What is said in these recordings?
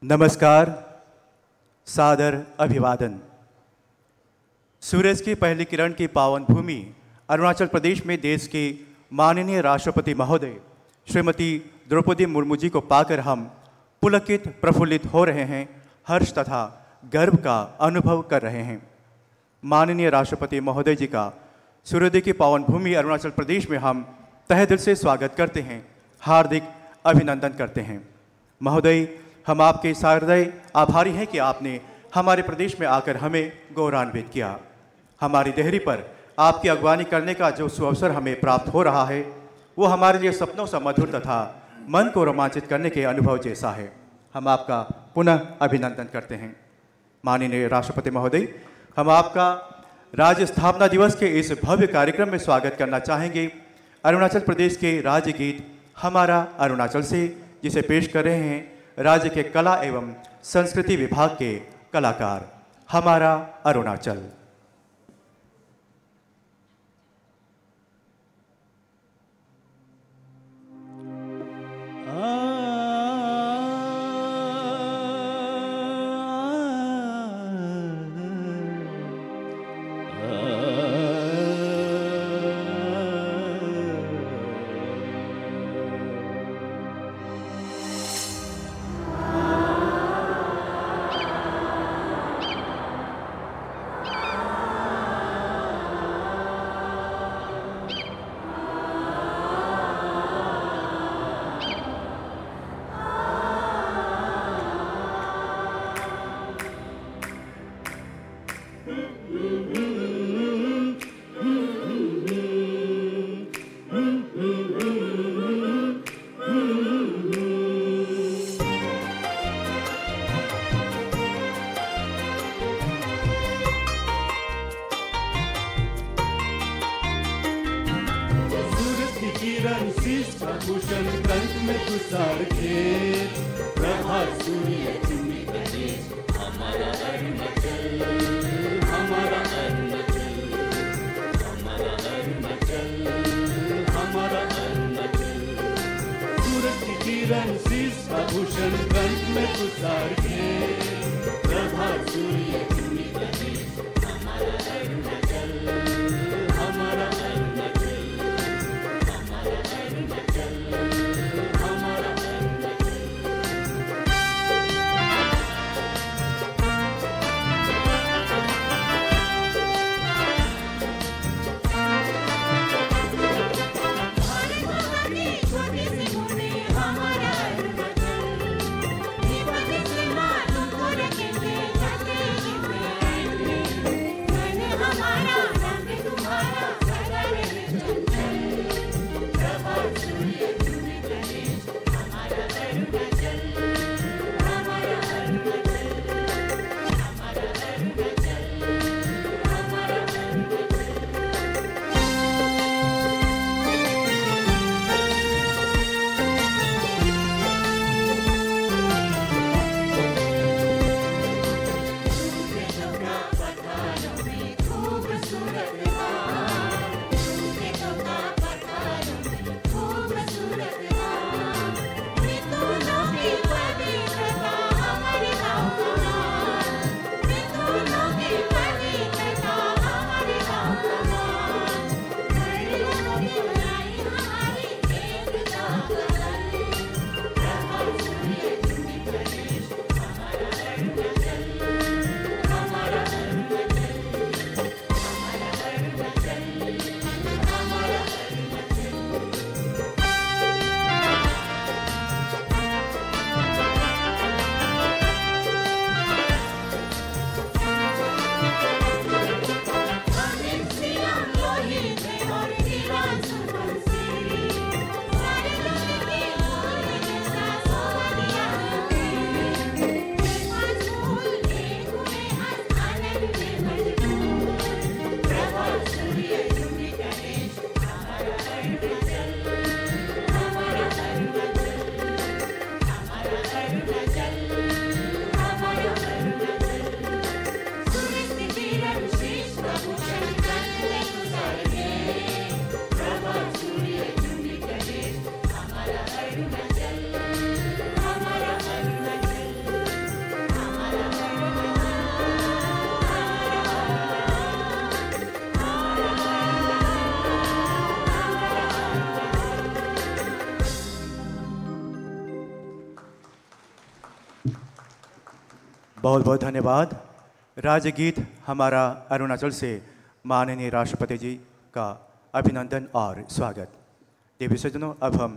नमस्कार, सादर अभिवादन। सूरज की पहली किरण की पावन भूमि अरुणाचल प्रदेश में देश के माननीय राष्ट्रपति महोदय श्रीमती द्रौपदी मुर्मू जी को पाकर हम पुलकित प्रफुल्लित हो रहे हैं, हर्ष तथा गर्व का अनुभव कर रहे हैं। माननीय राष्ट्रपति महोदय जी का सूर्योदय की पावन भूमि अरुणाचल प्रदेश में हम तहे दिल से स्वागत करते हैं, हार्दिक अभिनंदन करते हैं। महोदय, हम आपके सहृदय आभारी हैं कि आपने हमारे प्रदेश में आकर हमें गौरवान्वित किया। हमारी देहरी पर आपकी अगवानी करने का जो सुअवसर हमें प्राप्त हो रहा है वो हमारे लिए सपनों सा मधुर तथा मन को रोमांचित करने के अनुभव जैसा है। हम आपका पुनः अभिनंदन करते हैं। माननीय राष्ट्रपति महोदय, हम आपका राज्य स्थापना दिवस के इस भव्य कार्यक्रम में स्वागत करना चाहेंगे। अरुणाचल प्रदेश के राज्य गीत हमारा अरुणाचल से, जिसे पेश कर रहे हैं राज्य के कला एवं संस्कृति विभाग के कलाकार, हमारा अरुणाचल। बहुत बहुत धन्यवाद। राज्य गीत हमारा अरुणाचल से माननीय राष्ट्रपति जी का अभिनंदन और स्वागत। देवी सज्जनों, अब हम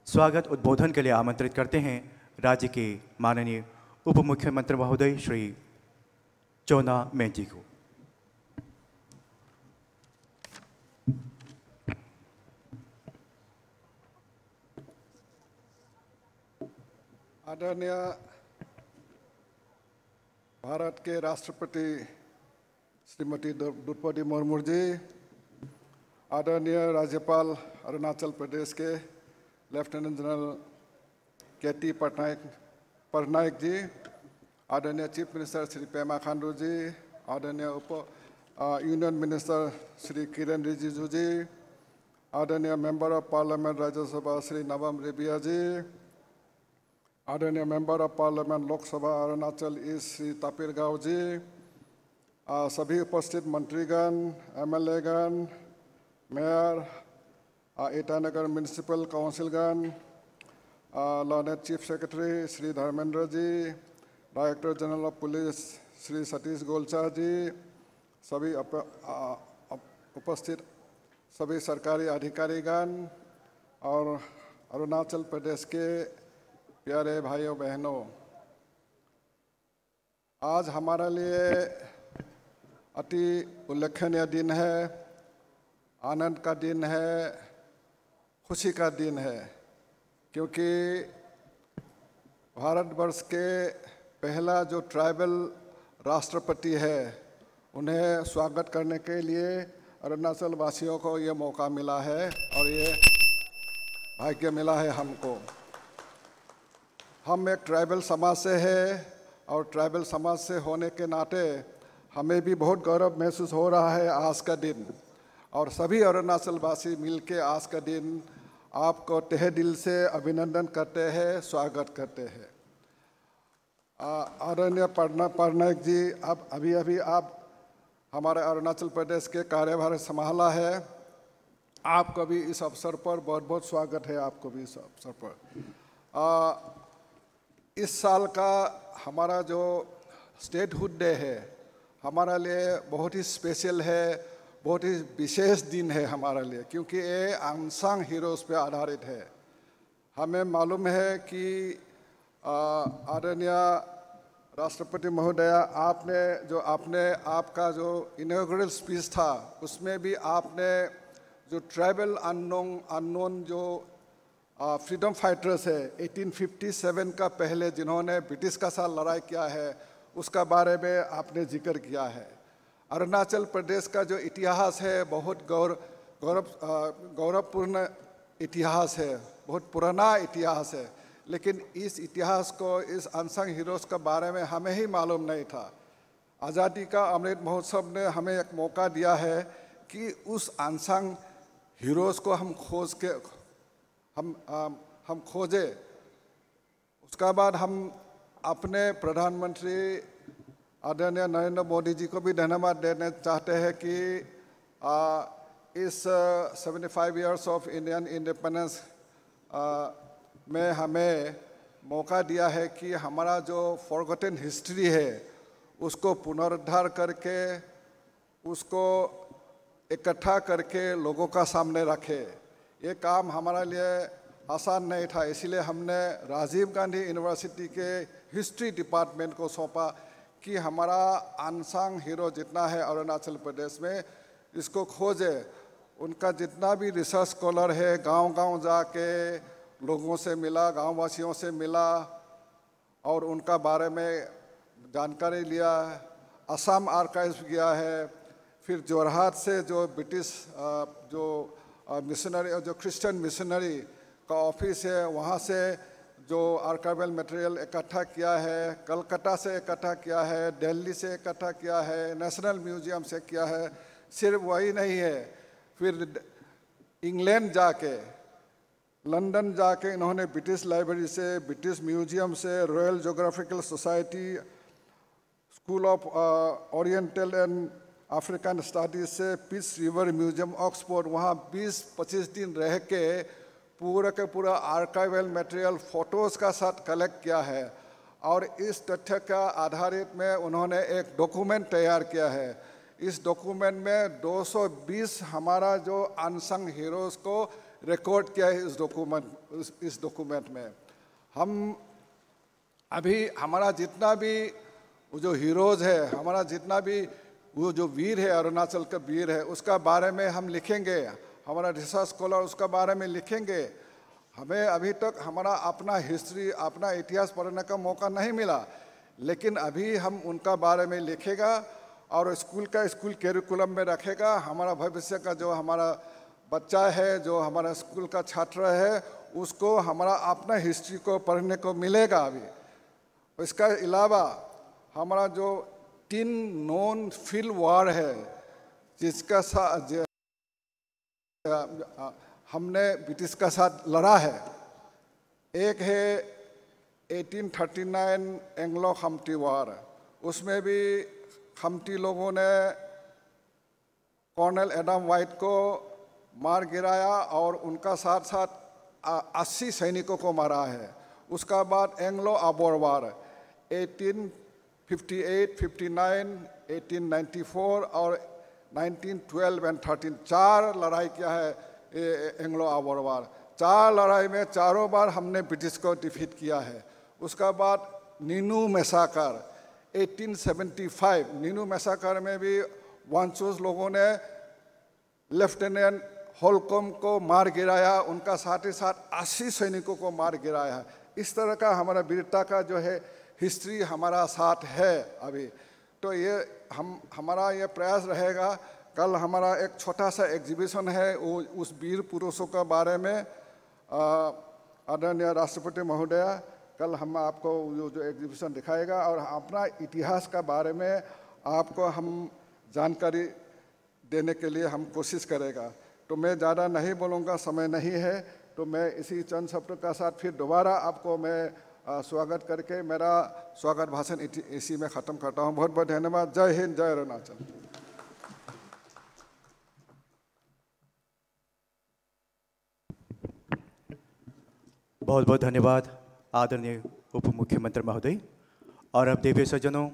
स्वागत उद्बोधन के लिए आमंत्रित करते हैं राज्य के माननीय उप मुख्यमंत्री महोदय श्री चोना मेन जी को। आदरणीय भारत के राष्ट्रपति श्रीमती द्रौपदी मुर्मू जी, आदरणीय राज्यपाल अरुणाचल प्रदेश के lieutenant general KT Patnaik ji, आदरणीय चीफ मिनिस्टर श्री पेमा खांडू जी, आदरणीय यूनियन मिनिस्टर श्री किरेन रिजिजू जी, आदरणीय member of parliament Rajya Sabha Shri नवम रेबिया जी, आदरणीय member of parliament Lok Sabha Arunachal east Shri Tapir Gao ji, सभी उपस्थित मंत्रीगण, एमएलएगण, मेयर, ईटानगर म्यूनिसिपल काउंसिलगण, लॉनेट chief secretary Shri Dharmendra ji, director general of police Shri Satish Golcha ji, सभी उपस्थित सभी सरकारी अधिकारीगण और अरुणाचल प्रदेश के प्यारे भाइयों बहनों, आज हमारे लिए अति उल्लेखनीय दिन है, आनंद का दिन है, खुशी का दिन है, क्योंकि भारतवर्ष के पहला जो ट्राइबल राष्ट्रपति है उन्हें स्वागत करने के लिए अरुणाचल वासियों को ये मौका मिला है और ये भाग्य मिला है हमको। हम एक ट्राइबल समाज से है और ट्राइबल समाज से होने के नाते हमें भी बहुत गौरव महसूस हो रहा है आज का दिन, और सभी अरुणाचल वासी मिलके आज का दिन आपको तहे दिल से अभिनंदन करते हैं, स्वागत करते हैं। आदरणीय पटनायक जी, अब अभी आप हमारे अरुणाचल प्रदेश के कार्यभार संभाला है, आपको भी इस अवसर पर बहुत बहुत स्वागत है। आपको भी इस अवसर पर इस साल का हमारा जो स्टेटहुड डे है हमारा लिए बहुत ही स्पेशल है, बहुत ही विशेष दिन है हमारे लिए, क्योंकि ये अनसंग हीरोज़ पे आधारित है। हमें मालूम है कि आदरणीय राष्ट्रपति महोदय, आपका जो इनॉग्रेल स्पीच था उसमें भी आपने जो ट्राइबल अननोन जो फ्रीडम फाइटर्स है 1857 का पहले जिन्होंने ब्रिटिश का साथ लड़ाई किया है उसका बारे में आपने जिक्र किया है। अरुणाचल प्रदेश का जो इतिहास है बहुत गौरवपूर्ण इतिहास है, बहुत पुराना इतिहास है, लेकिन इस इतिहास को, इस अनसंग हीरोज़ के बारे में हमें ही मालूम नहीं था। आज़ादी का अमृत महोत्सव ने हमें एक मौका दिया है कि उस अनसंग हीरोज़ को हम खोजे। उसका बाद हम अपने प्रधानमंत्री आदरणीय नरेंद्र मोदी जी को भी धन्यवाद देना चाहते हैं कि इस 75 इयर्स ऑफ इंडियन इंडिपेंडेंस में हमें मौका दिया है कि हमारा जो फॉरगॉटन हिस्ट्री है उसको पुनरुद्धार करके, उसको इकट्ठा करके लोगों का सामने रखे। ये काम हमारे लिए आसान नहीं था, इसीलिए हमने राजीव गांधी यूनिवर्सिटी के हिस्ट्री डिपार्टमेंट को सौंपा कि हमारा अनसंग हीरो जितना है अरुणाचल प्रदेश में इसको खोजे। उनका जितना भी रिसर्च स्कॉलर है गांव-गांव जाके लोगों से मिला, गांव वासियों से मिला और उनका बारे में जानकारी लिया। असम आर्काइव्स गया है, फिर जोरहाट से जो ब्रिटिश जो मिशनरी, जो क्रिश्चियन मिशनरी का ऑफिस है वहाँ से जो आर्काइवल मटेरियल इकट्ठा किया है, कलकत्ता से इकट्ठा किया है, दिल्ली से इकट्ठा किया है, नेशनल म्यूजियम से किया है। सिर्फ वही नहीं है, फिर इंग्लैंड जाके, लंदन जाके इन्होंने ब्रिटिश लाइब्रेरी से, ब्रिटिश म्यूजियम से, royal geographical society, school of oriental and African studies से, पीस रिवर म्यूजियम ऑक्सफोर्ड, वहाँ 20-25 दिन रह के पूरा का पूरा आर्काइवल मटेरियल फ़ोटोज़ का साथ कलेक्ट किया है और इस तथ्य का आधारित में उन्होंने एक डॉक्यूमेंट तैयार किया है। इस डॉक्यूमेंट में 220 हमारा जो अनसंग हीरोज़ को रिकॉर्ड किया है इस डॉक्यूमेंट में। हम अभी हमारा जितना भी वो जो हीरोज़ है, हमारा जितना भी वो जो वीर है, अरुणाचल का वीर है, उसका बारे में हम लिखेंगे, हमारा रिसर्च स्कॉलर उसका बारे में लिखेंगे। हमें अभी तक हमारा अपना हिस्ट्री, अपना इतिहास पढ़ने का मौका नहीं मिला, लेकिन अभी हम उनका बारे में लिखेगा और स्कूल कैरिकुलम में रखेगा। हमारा भविष्य का जो हमारा बच्चा है, जो हमारा स्कूल का छात्र है, उसको हमारा अपना हिस्ट्री को पढ़ने को मिलेगा। अभी इसका अलावा हमारा जो 3 नॉन फील्ड वॉर है जिसका हमने ब्रिटिश का साथ लड़ा है। एक है 1839 एंग्लो खमती वॉर, उसमें भी खमती लोगों ने कर्नल एडम वाइट को मार गिराया और उनका साथ साथ 80 सैनिकों को मारा है। उसका बाद एंग्लो अबोर वॉर 1858, 59, 1894 और 1912 एंड 13 4 लड़ाई किया है एंग्लो अबोर वॉर। 4 लड़ाई में चारों बार हमने ब्रिटिश को डिफीट किया है। उसका बाद नीनू मैसाकर 1875, नीनू मैसाकर में भी वांचूस लोगों ने लेफ्टिनेंट होलकॉम को मार गिराया, उनका साथ ही साथ 80 सैनिकों को मार गिराया। इस तरह का हमारा वीरता का जो है हिस्ट्री हमारा साथ है अभी। तो ये हमारा ये प्रयास रहेगा। कल हमारा एक छोटा सा एग्जीबिशन है वो उस वीर पुरुषों के बारे में। आदरणीय राष्ट्रपति महोदय, कल हम आपको जो एग्जीबिशन दिखाएगा और अपना इतिहास का बारे में आपको हम जानकारी देने के लिए हम कोशिश करेगा। तो मैं ज़्यादा नहीं बोलूँगा, समय नहीं है, तो मैं इसी चंद शब्दों का साथ फिर दोबारा आपको मैं स्वागत करके मेरा स्वागत भाषण इसी में ख़त्म करता हूँ। बहुत बहुत धन्यवाद। जय हिंद, जय अरुणाचल। बहुत बहुत धन्यवाद आदरणीय उप मुख्यमंत्री महोदय। और अब देवी सज्जनों,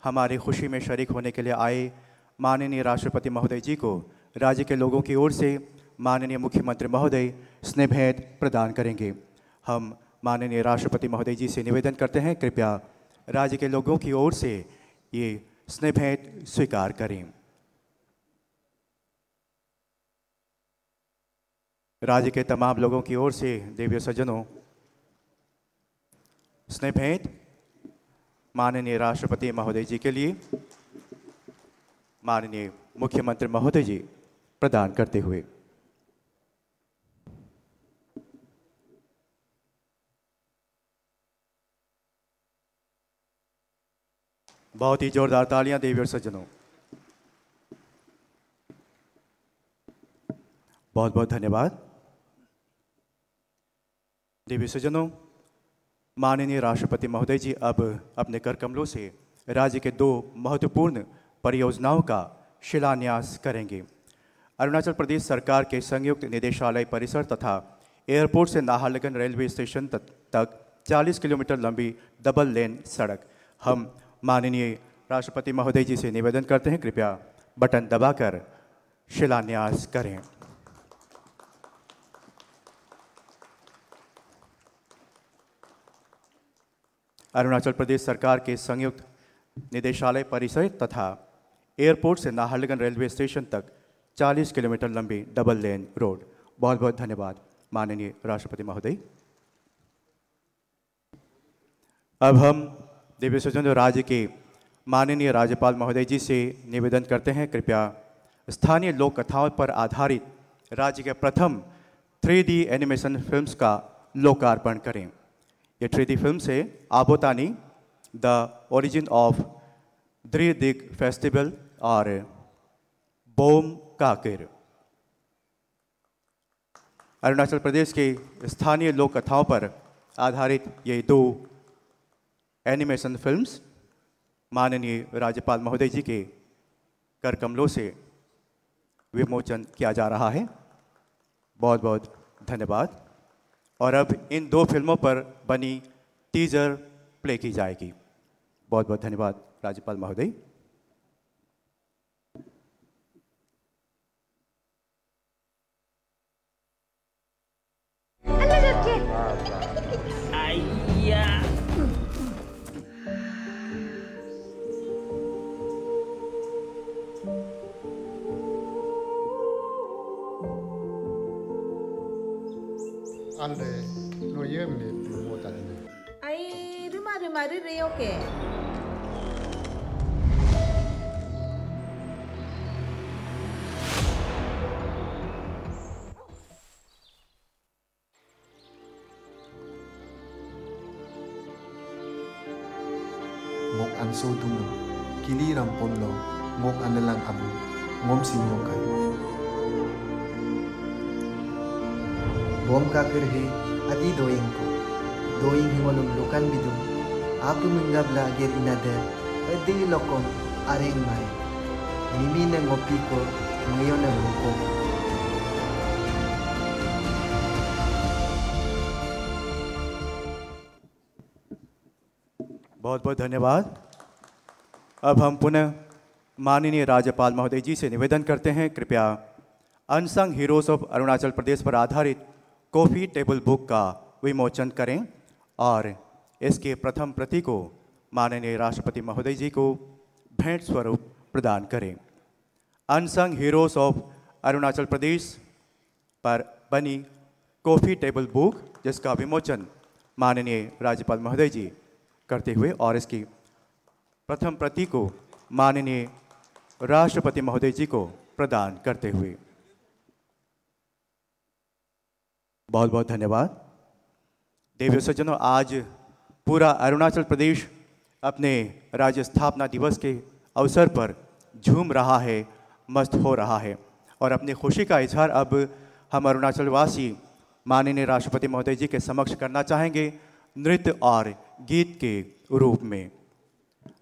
हमारी खुशी में शरीक होने के लिए आए माननीय राष्ट्रपति महोदय जी को राज्य के लोगों की ओर से माननीय मुख्यमंत्री महोदय स्नेह भेंट प्रदान करेंगे। हम माननीय राष्ट्रपति महोदय जी से निवेदन करते हैं, कृपया राज्य के लोगों की ओर से ये स्नेह भेंट स्वीकार करें। राज्य के तमाम लोगों की ओर से देवी सज्जनों, स्नेह भेंट माननीय राष्ट्रपति महोदय जी के लिए माननीय मुख्यमंत्री महोदय जी प्रदान करते हुए। बहुत ही जोरदार तालियां देवी और सज्जनों। बहुत बहुत धन्यवाद। देवी सज्जनों, माननीय राष्ट्रपति महोदय जी अब अपने कर कमलों से राज्य के 2 महत्वपूर्ण परियोजनाओं का शिलान्यास करेंगे। अरुणाचल प्रदेश सरकार के संयुक्त निदेशालय परिसर तथा एयरपोर्ट से नाहरलगुन रेलवे स्टेशन तक 40 किलोमीटर लंबी डबल लेन सड़क। हम माननीय राष्ट्रपति महोदय जी से निवेदन करते हैं, कृपया बटन दबाकर शिलान्यास करें। अरुणाचल प्रदेश सरकार के संयुक्त निदेशालय परिसर तथा एयरपोर्ट से नाहरलगुन रेलवे स्टेशन तक 40 किलोमीटर लंबी डबल लेन रोड। बहुत बहुत धन्यवाद माननीय राष्ट्रपति महोदय। अब हम देवी सज्जनों, राज्य के माननीय राज्यपाल महोदय जी से निवेदन करते हैं, कृपया स्थानीय लोक कथाओं पर आधारित राज्य के प्रथम 3D एनिमेशन फिल्म्स का लोकार्पण करें। ये 3D फिल्म है Abotani, the origin of Dridig festival और बोम काकिर। अरुणाचल प्रदेश के स्थानीय लोक कथाओं पर आधारित ये 2 एनिमेशन फिल्म्स माननीय राज्यपाल महोदय जी के कर कमलों से विमोचन किया जा रहा है। बहुत बहुत धन्यवाद। और अब इन 2 फिल्मों पर बनी टीजर प्ले की जाएगी। बहुत बहुत धन्यवाद राज्यपाल महोदय। Ande no yem ni tu mo ta ni. Ai rumah re oke. Ngok anso tungo, kili rampon lo, ngok analang abu, ngom sinyo kai. Bom kakir he, adi doing ko, doing himolum lukan bidum, aku menggabla ager inader, adi lokom areng mai, mimi na ngopi ko, ngayon na buko. बहुत बहुत धन्यवाद। अब हम पुनः माननीय राज्यपाल महोदय जी से निवेदन करते हैं, कृपया unsung heroes of Arunachal Pradesh पर आधारित कॉफ़ी टेबल बुक का विमोचन करें और इसके प्रथम प्रति को माननीय राष्ट्रपति महोदय जी को भेंट स्वरूप प्रदान करें। Unsung heroes of Arunachal Pradesh पर बनी कॉफ़ी टेबल बुक जिसका विमोचन माननीय राज्यपाल महोदय जी करते हुए और इसकी प्रथम प्रति को माननीय राष्ट्रपति महोदय जी को प्रदान करते हुए। बहुत बहुत धन्यवाद। देवी सज्जनों, आज पूरा अरुणाचल प्रदेश अपने राज्य स्थापना दिवस के अवसर पर झूम रहा है, मस्त हो रहा है और अपनी खुशी का इजहार अब हम अरुणाचल वासी माननीय राष्ट्रपति महोदय जी के समक्ष करना चाहेंगे नृत्य और गीत के रूप में।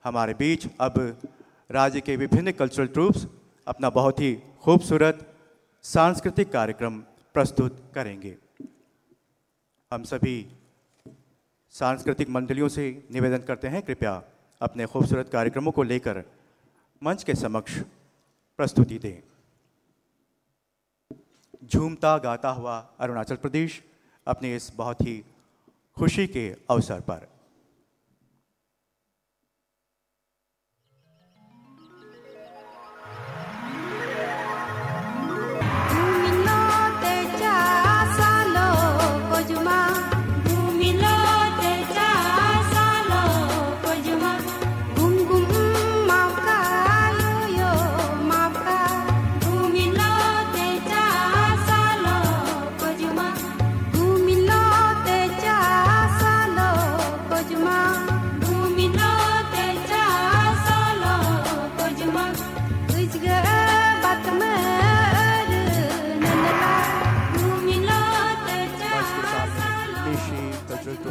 हमारे बीच अब राज्य के विभिन्न कल्चरल ट्रूप्स अपना बहुत ही खूबसूरत सांस्कृतिक कार्यक्रम प्रस्तुत करेंगे। हम सभी सांस्कृतिक मंडलियों से निवेदन करते हैं, कृपया अपने खूबसूरत कार्यक्रमों को लेकर मंच के समक्ष प्रस्तुति दें। झूमता गाता हुआ अरुणाचल प्रदेश अपने इस बहुत ही खुशी के अवसर पर।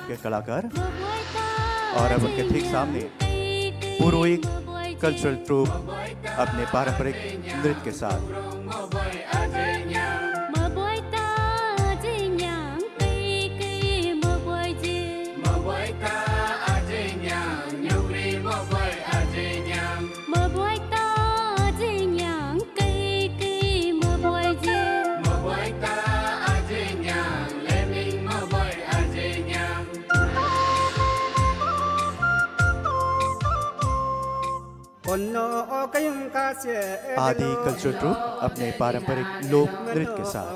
के कलाकार और अब उनके ठीक सामने पूर्वी कल्चरल ट्रूप अपने पारंपरिक नृत्य के साथ। आदि कल्चरल ट्रूप अपने पारंपरिक लोक नृत्य के साथ।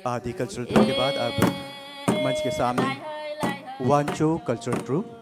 आदि कल्चरल ट्रूप के बाद अब मंच के सामने वांचो कल्चरल ट्रूप।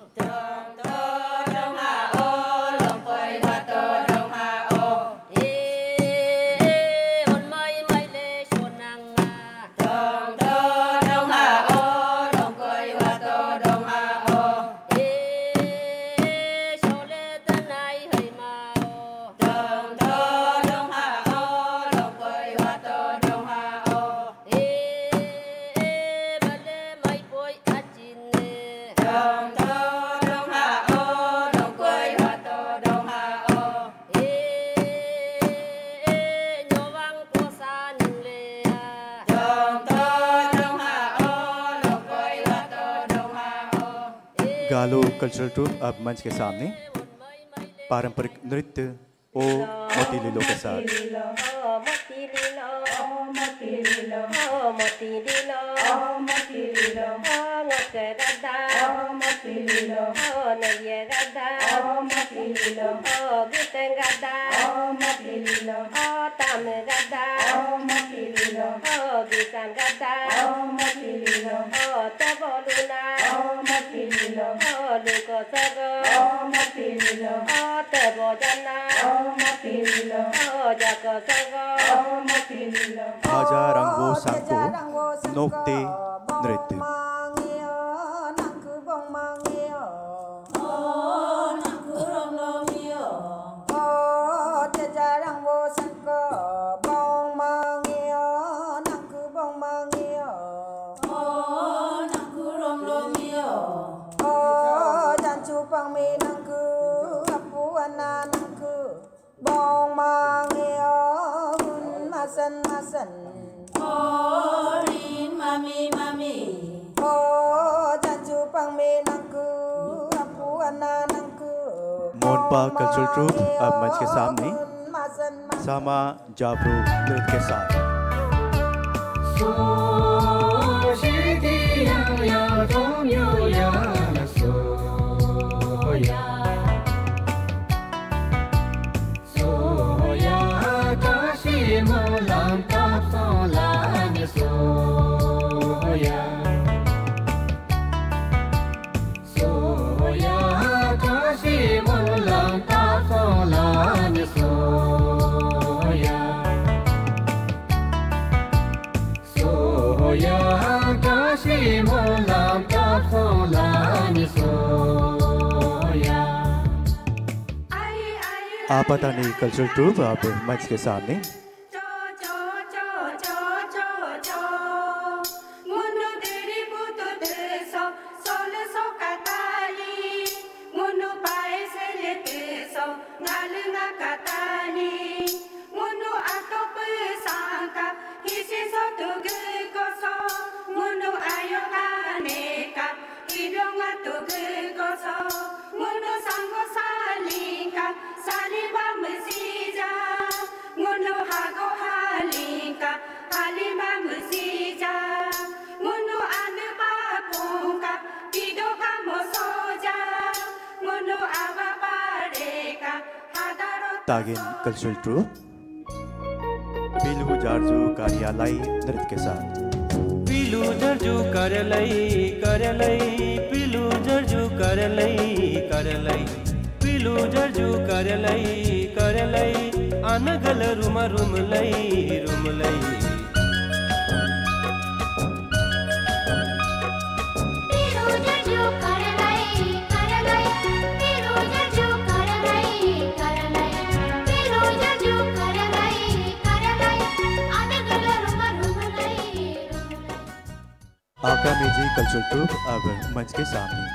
गालो कल्चरल ट्रूप अब मंच के सामने पारंपरिक नृत्य ओ मोती लीलो के साथ। Haja Rangwo Sangko Nokte Nृत्य। मोनपा कल्चरल ट्रूप अब मंच के सामने सामा जाब्रो नृत्य के साथ। आपतानी कल्चरल ट्रूप अब मंच के सामने तागिन कल्चरल ट्रूप पिलु जार्जू कार्यालय नृत्य के साथ। पिलु जर्जू करलै पिलु जर्जू करलै पिलु जर्जू करलै अनगल रुमलै आका मेजी कल्चरल ट्रूप अब मंच के सामने।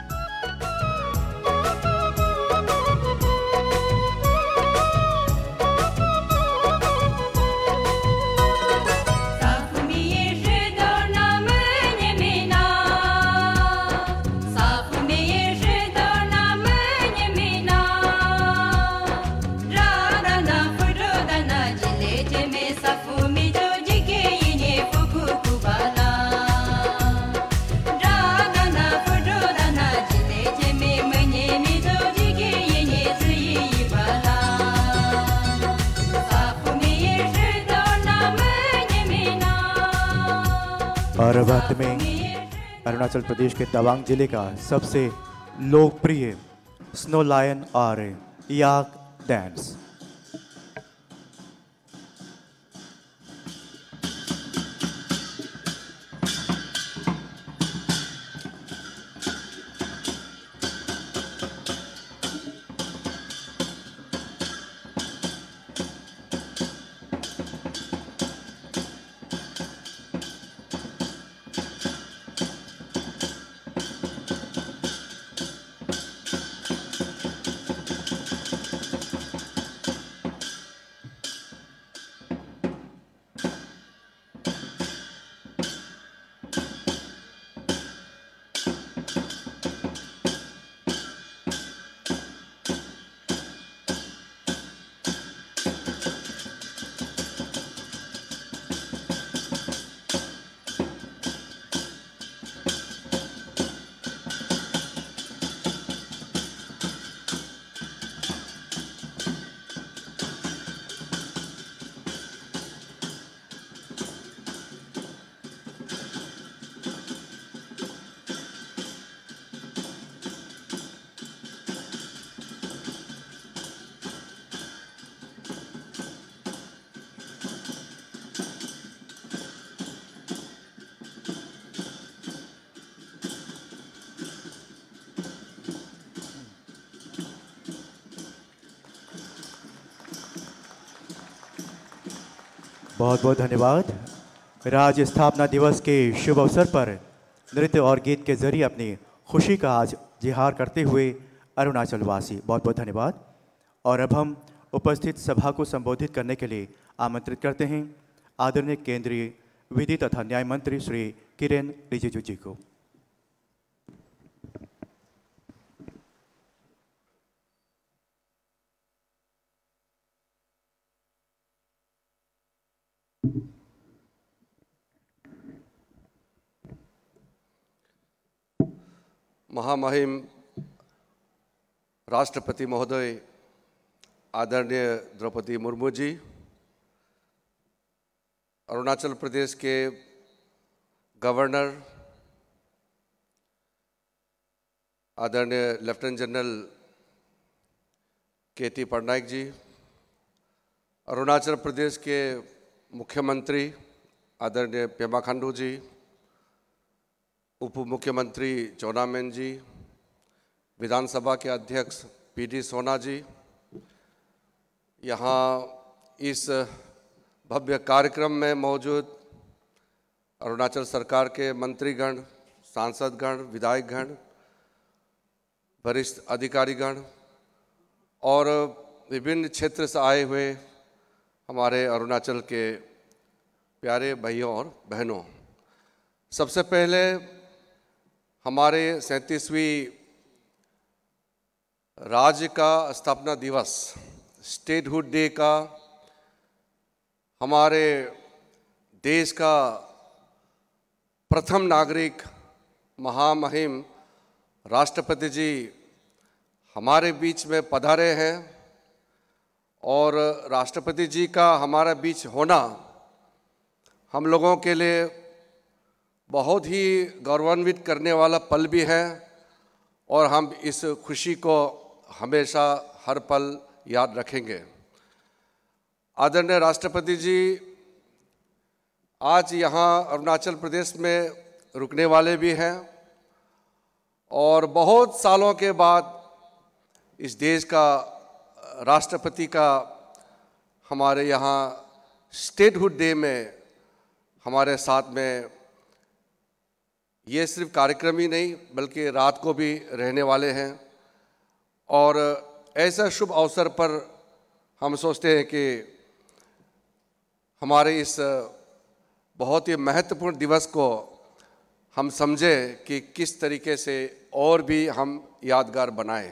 और वक्त में अरुणाचल प्रदेश के तवांग जिले का सबसे लोकप्रिय स्नो लायन और याक डांस। बहुत बहुत धन्यवाद। राज्य स्थापना दिवस के शुभ अवसर पर नृत्य और गीत के जरिए अपनी खुशी का आज इजहार करते हुए अरुणाचल वासी, बहुत बहुत धन्यवाद। और अब हम उपस्थित सभा को संबोधित करने के लिए आमंत्रित करते हैं आदरणीय केंद्रीय विधि तथा न्याय मंत्री श्री किरेन रिजिजू जी को। महामहिम राष्ट्रपति महोदय आदरणीय द्रौपदी मुर्मू जी, अरुणाचल प्रदेश के गवर्नर आदरणीय lieutenant general K.T.. Patnaik ji, Arunachal Pradesh के मुख्यमंत्री आदरणीय पेमा खांडू जी, उप मुख्यमंत्री चौना मेन जी, विधानसभा के अध्यक्ष पी.डी. सोना जी, यहाँ इस भव्य कार्यक्रम में मौजूद अरुणाचल सरकार के मंत्रीगण, सांसदगण, विधायकगण, वरिष्ठ अधिकारीगण और विभिन्न क्षेत्र से आए हुए हमारे अरुणाचल के प्यारे भाइयों और बहनों, सबसे पहले हमारे 37वीं राज्य का स्थापना दिवस, स्टेटहुड डे का, हमारे देश का प्रथम नागरिक महामहिम राष्ट्रपति जी हमारे बीच में पधारे हैं और राष्ट्रपति जी का हमारे बीच होना हम लोगों के लिए बहुत ही गौरवान्वित करने वाला पल भी है और हम इस खुशी को हमेशा हर पल याद रखेंगे। आदरणीय राष्ट्रपति जी आज यहाँ अरुणाचल प्रदेश में रुकने वाले भी हैं और बहुत सालों के बाद इस देश का राष्ट्रपति का हमारे यहाँ स्टेटहुड डे में हमारे साथ में ये सिर्फ कार्यक्रम ही नहीं बल्कि रात को भी रहने वाले हैं। और ऐसा शुभ अवसर पर हम सोचते हैं कि हमारे इस बहुत ही महत्वपूर्ण दिवस को हम समझें कि किस तरीके से और भी हम यादगार बनाएं।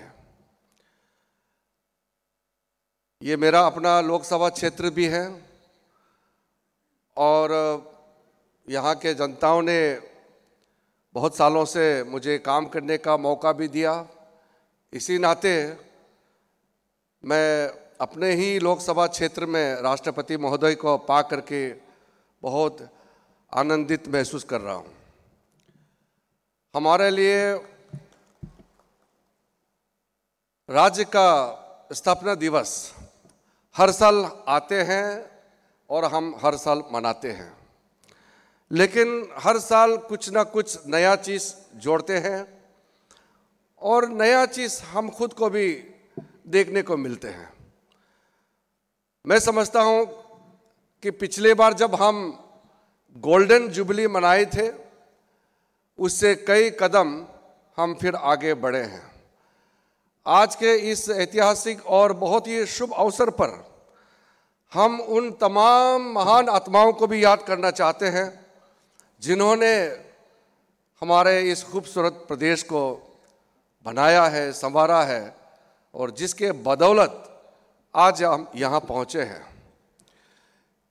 ये मेरा अपना लोकसभा क्षेत्र भी है और यहाँ के जनताओं ने बहुत सालों से मुझे काम करने का मौका भी दिया। इसी नाते मैं अपने ही लोकसभा क्षेत्र में राष्ट्रपति महोदय को पा करके बहुत आनंदित महसूस कर रहा हूँ। हमारे लिए राज्य का स्थापना दिवस हर साल आते हैं और हम हर साल मनाते हैं, लेकिन हर साल कुछ ना कुछ नया चीज़ जोड़ते हैं और नया चीज़ हम खुद को भी देखने को मिलते हैं। मैं समझता हूँ कि पिछले बार जब हम गोल्डन जुबली मनाए थे उससे कई कदम हम फिर आगे बढ़े हैं। आज के इस ऐतिहासिक और बहुत ही शुभ अवसर पर हम उन तमाम महान आत्माओं को भी याद करना चाहते हैं जिन्होंने हमारे इस खूबसूरत प्रदेश को बनाया है, संवारा है और जिसके बदौलत आज हम यहाँ पहुँचे हैं।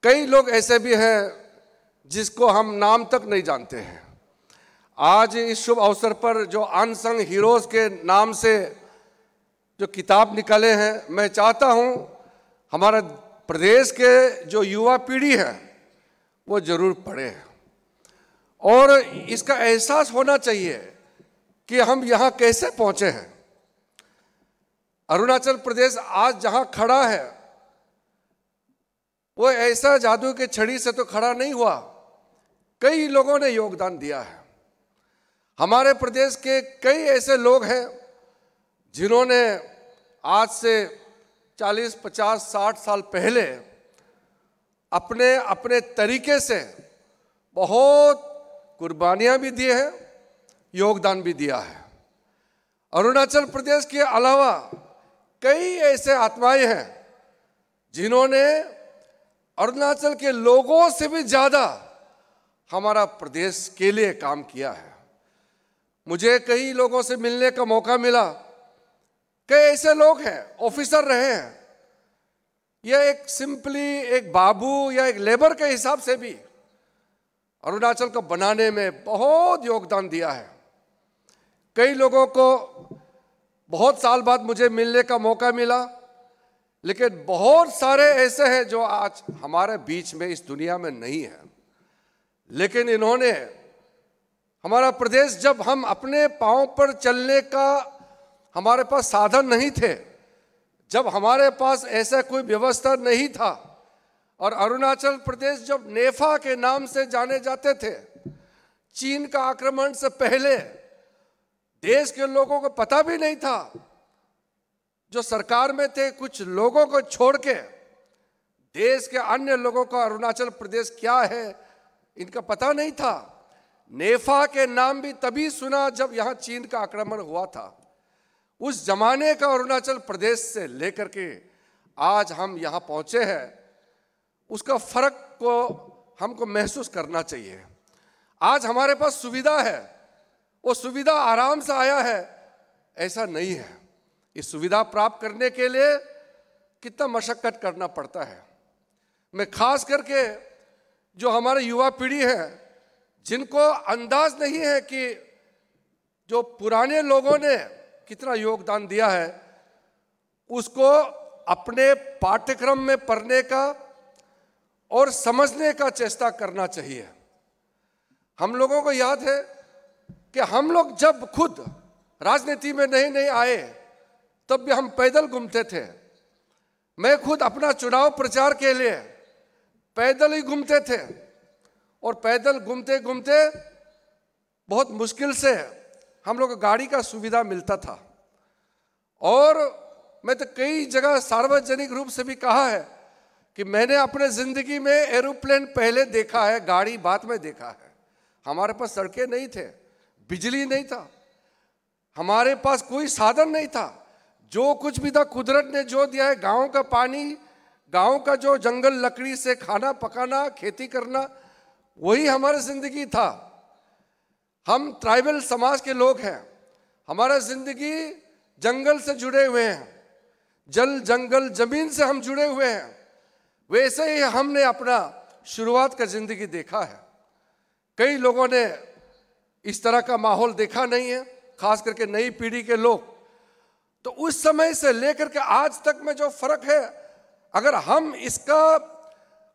कई लोग ऐसे भी हैं जिसको हम नाम तक नहीं जानते हैं। आज इस शुभ अवसर पर जो अनसंग हीरोज़ के नाम से जो किताब निकाले हैं, मैं चाहता हूँ हमारा प्रदेश के जो युवा पीढ़ी है वो ज़रूर पढ़े और इसका एहसास होना चाहिए कि हम यहाँ कैसे पहुँचे हैं। अरुणाचल प्रदेश आज जहाँ खड़ा है वो ऐसा जादू के छड़ी से तो खड़ा नहीं हुआ, कई लोगों ने योगदान दिया है। हमारे प्रदेश के कई ऐसे लोग हैं जिन्होंने आज से 40, 50, 60 साल पहले अपने अपने तरीके से बहुत कुर्बानियां भी दी है, योगदान भी दिया है। अरुणाचल प्रदेश के अलावा कई ऐसे आत्माएं हैं जिन्होंने अरुणाचल के लोगों से भी ज़्यादा हमारा प्रदेश के लिए काम किया है। मुझे कई लोगों से मिलने का मौका मिला। कई ऐसे लोग हैं, ऑफिसर रहे हैं, यह एक सिंपली एक बाबू या एक लेबर के हिसाब से भी अरुणाचल को बनाने में बहुत योगदान दिया है। कई लोगों को बहुत साल बाद मुझे मिलने का मौका मिला, लेकिन बहुत सारे ऐसे हैं जो आज हमारे बीच में इस दुनिया में नहीं है। लेकिन इन्होंने हमारा प्रदेश, जब हम अपने पांव पर चलने का हमारे पास साधन नहीं थे, जब हमारे पास ऐसा कोई व्यवस्था नहीं था, और अरुणाचल प्रदेश जब नेफा के नाम से जाने जाते थे, चीन का आक्रमण से पहले देश के लोगों को पता भी नहीं था। जो सरकार में थे कुछ लोगों को छोड़ के देश के अन्य लोगों का अरुणाचल प्रदेश क्या है इनका पता नहीं था। नेफा के नाम भी तभी सुना जब यहाँ चीन का आक्रमण हुआ था। उस जमाने का अरुणाचल प्रदेश से लेकर के आज हम यहाँ पहुँचे हैं, उसका फर्क को हमको महसूस करना चाहिए। आज हमारे पास सुविधा है, वो सुविधा आराम से आया है ऐसा नहीं है। इस सुविधा प्राप्त करने के लिए कितना मशक्कत करना पड़ता है। मैं खास करके जो हमारे युवा पीढ़ी है, जिनको अंदाज नहीं है कि जो पुराने लोगों ने कितना योगदान दिया है, उसको अपने पाठ्यक्रम में पढ़ने का और समझने का चेष्टा करना चाहिए। हम लोगों को याद है कि हम लोग जब खुद राजनीति में नए आए तब भी हम पैदल घूमते थे। मैं खुद अपना चुनाव प्रचार के लिए पैदल ही घूमते थे, और पैदल घूमते घूमते बहुत मुश्किल से हम लोग को गाड़ी का सुविधा मिलता था। और मैं तो कई जगह सार्वजनिक रूप से भी कहा है कि मैंने अपने ज़िंदगी में एरोप्लेन पहले देखा है, गाड़ी बाद में देखा है। हमारे पास सड़कें नहीं थे, बिजली नहीं था, हमारे पास कोई साधन नहीं था। जो कुछ भी था कुदरत ने जो दिया है, गांव का पानी, गांव का जो जंगल लकड़ी से खाना पकाना, खेती करना, वही हमारी जिंदगी था। हम ट्राइबल समाज के लोग हैं, हमारा जिंदगी जंगल से जुड़े हुए हैं, जल जंगल जमीन से हम जुड़े हुए हैं। वैसे ही हमने अपना शुरुआत का जिंदगी देखा है। कई लोगों ने इस तरह का माहौल देखा नहीं है, खास करके नई पीढ़ी के लोग। तो उस समय से लेकर के आज तक में जो फर्क है, अगर हम इसका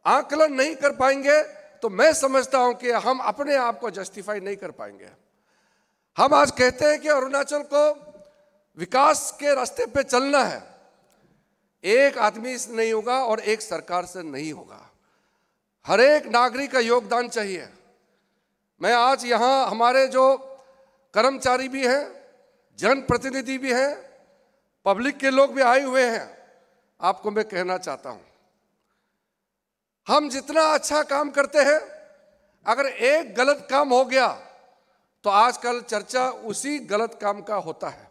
आकलन नहीं कर पाएंगे तो मैं समझता हूं कि हम अपने आप को जस्टिफाई नहीं कर पाएंगे। हम आज कहते हैं कि अरुणाचल को विकास के रास्ते पे चलना है, एक आदमी से नहीं होगा और एक सरकार से नहीं होगा, हर एक नागरिक का योगदान चाहिए। मैं आज यहाँ हमारे जो कर्मचारी भी हैं, जनप्रतिनिधि भी हैं, पब्लिक के लोग भी आए हुए हैं, आपको मैं कहना चाहता हूं, हम जितना अच्छा काम करते हैं, अगर एक गलत काम हो गया तो आजकल चर्चा उसी गलत काम का होता है।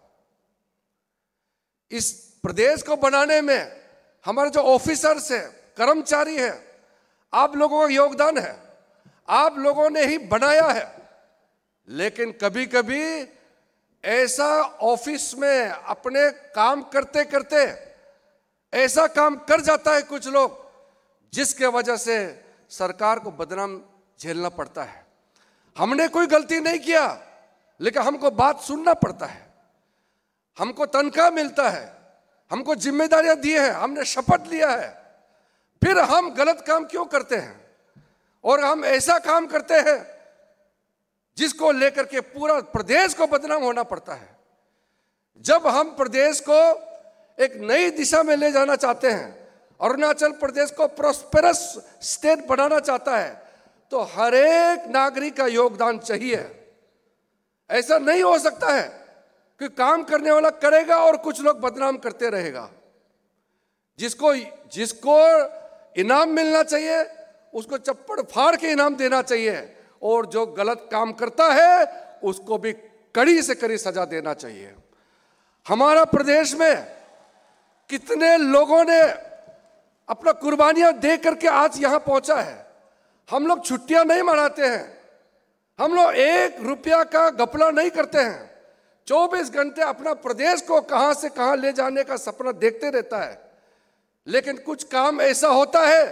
इस प्रदेश को बनाने में हमारे जो ऑफिसर्स हैं, कर्मचारी हैं, आप लोगों का योगदान है, आप लोगों ने ही बनाया है। लेकिन कभी कभी ऐसा ऑफिस में अपने काम करते करते ऐसा काम कर जाता है कुछ लोग, जिसके वजह से सरकार को बदनाम झेलना पड़ता है। हमने कोई गलती नहीं किया, लेकिन हमको बात सुनना पड़ता है, हमको तनख्वाह मिलता है, हमको जिम्मेदारियां दी है, हमने शपथ लिया है, फिर हम गलत काम क्यों करते हैं? और हम ऐसा काम करते हैं जिसको लेकर के पूरा प्रदेश को बदनाम होना पड़ता है। जब हम प्रदेश को एक नई दिशा में ले जाना चाहते हैं, अरुणाचल प्रदेश को प्रॉस्पेरस स्टेट बनाना चाहता है, तो हर एक नागरिक का योगदान चाहिए। ऐसा नहीं हो सकता है कि काम करने वाला करेगा और कुछ लोग बदनाम करते रहेगा। जिसको इनाम मिलना चाहिए उसको चप्पड़ फाड़ के इनाम देना चाहिए, और जो गलत काम करता है उसको भी कड़ी से कड़ी सजा देना चाहिए। हमारा प्रदेश में कितने लोगों ने अपना कुर्बानियां दे करके आज यहां पहुंचा है। हम लोग छुट्टियां नहीं मनाते हैं, हम लोग 1 रुपया का घपला नहीं करते हैं, 24 घंटे अपना प्रदेश को कहां से कहां ले जाने का सपना देखते रहता है। लेकिन कुछ काम ऐसा होता है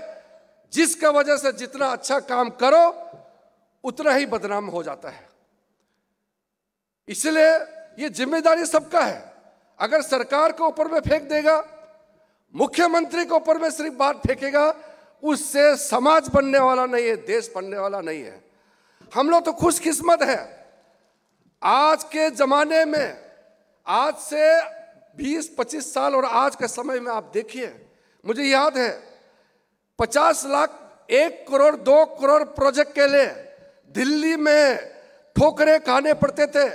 जिसका वजह से जितना अच्छा काम करो उतना ही बदनाम हो जाता है। इसलिए ये जिम्मेदारी सबका है। अगर सरकार के ऊपर में फेंक देगा, मुख्यमंत्री के ऊपर में सिर्फ बात फेंकेगा, उससे समाज बनने वाला नहीं है, देश बनने वाला नहीं है। हम लोग तो खुशकिस्मत है, आज के जमाने में, आज से 20-25 साल और आज के समय में आप देखिए, मुझे याद है 50 लाख, 1 करोड़, 2 करोड़ प्रोजेक्ट के लिए दिल्ली में ठोकरें खाने पड़ते थे।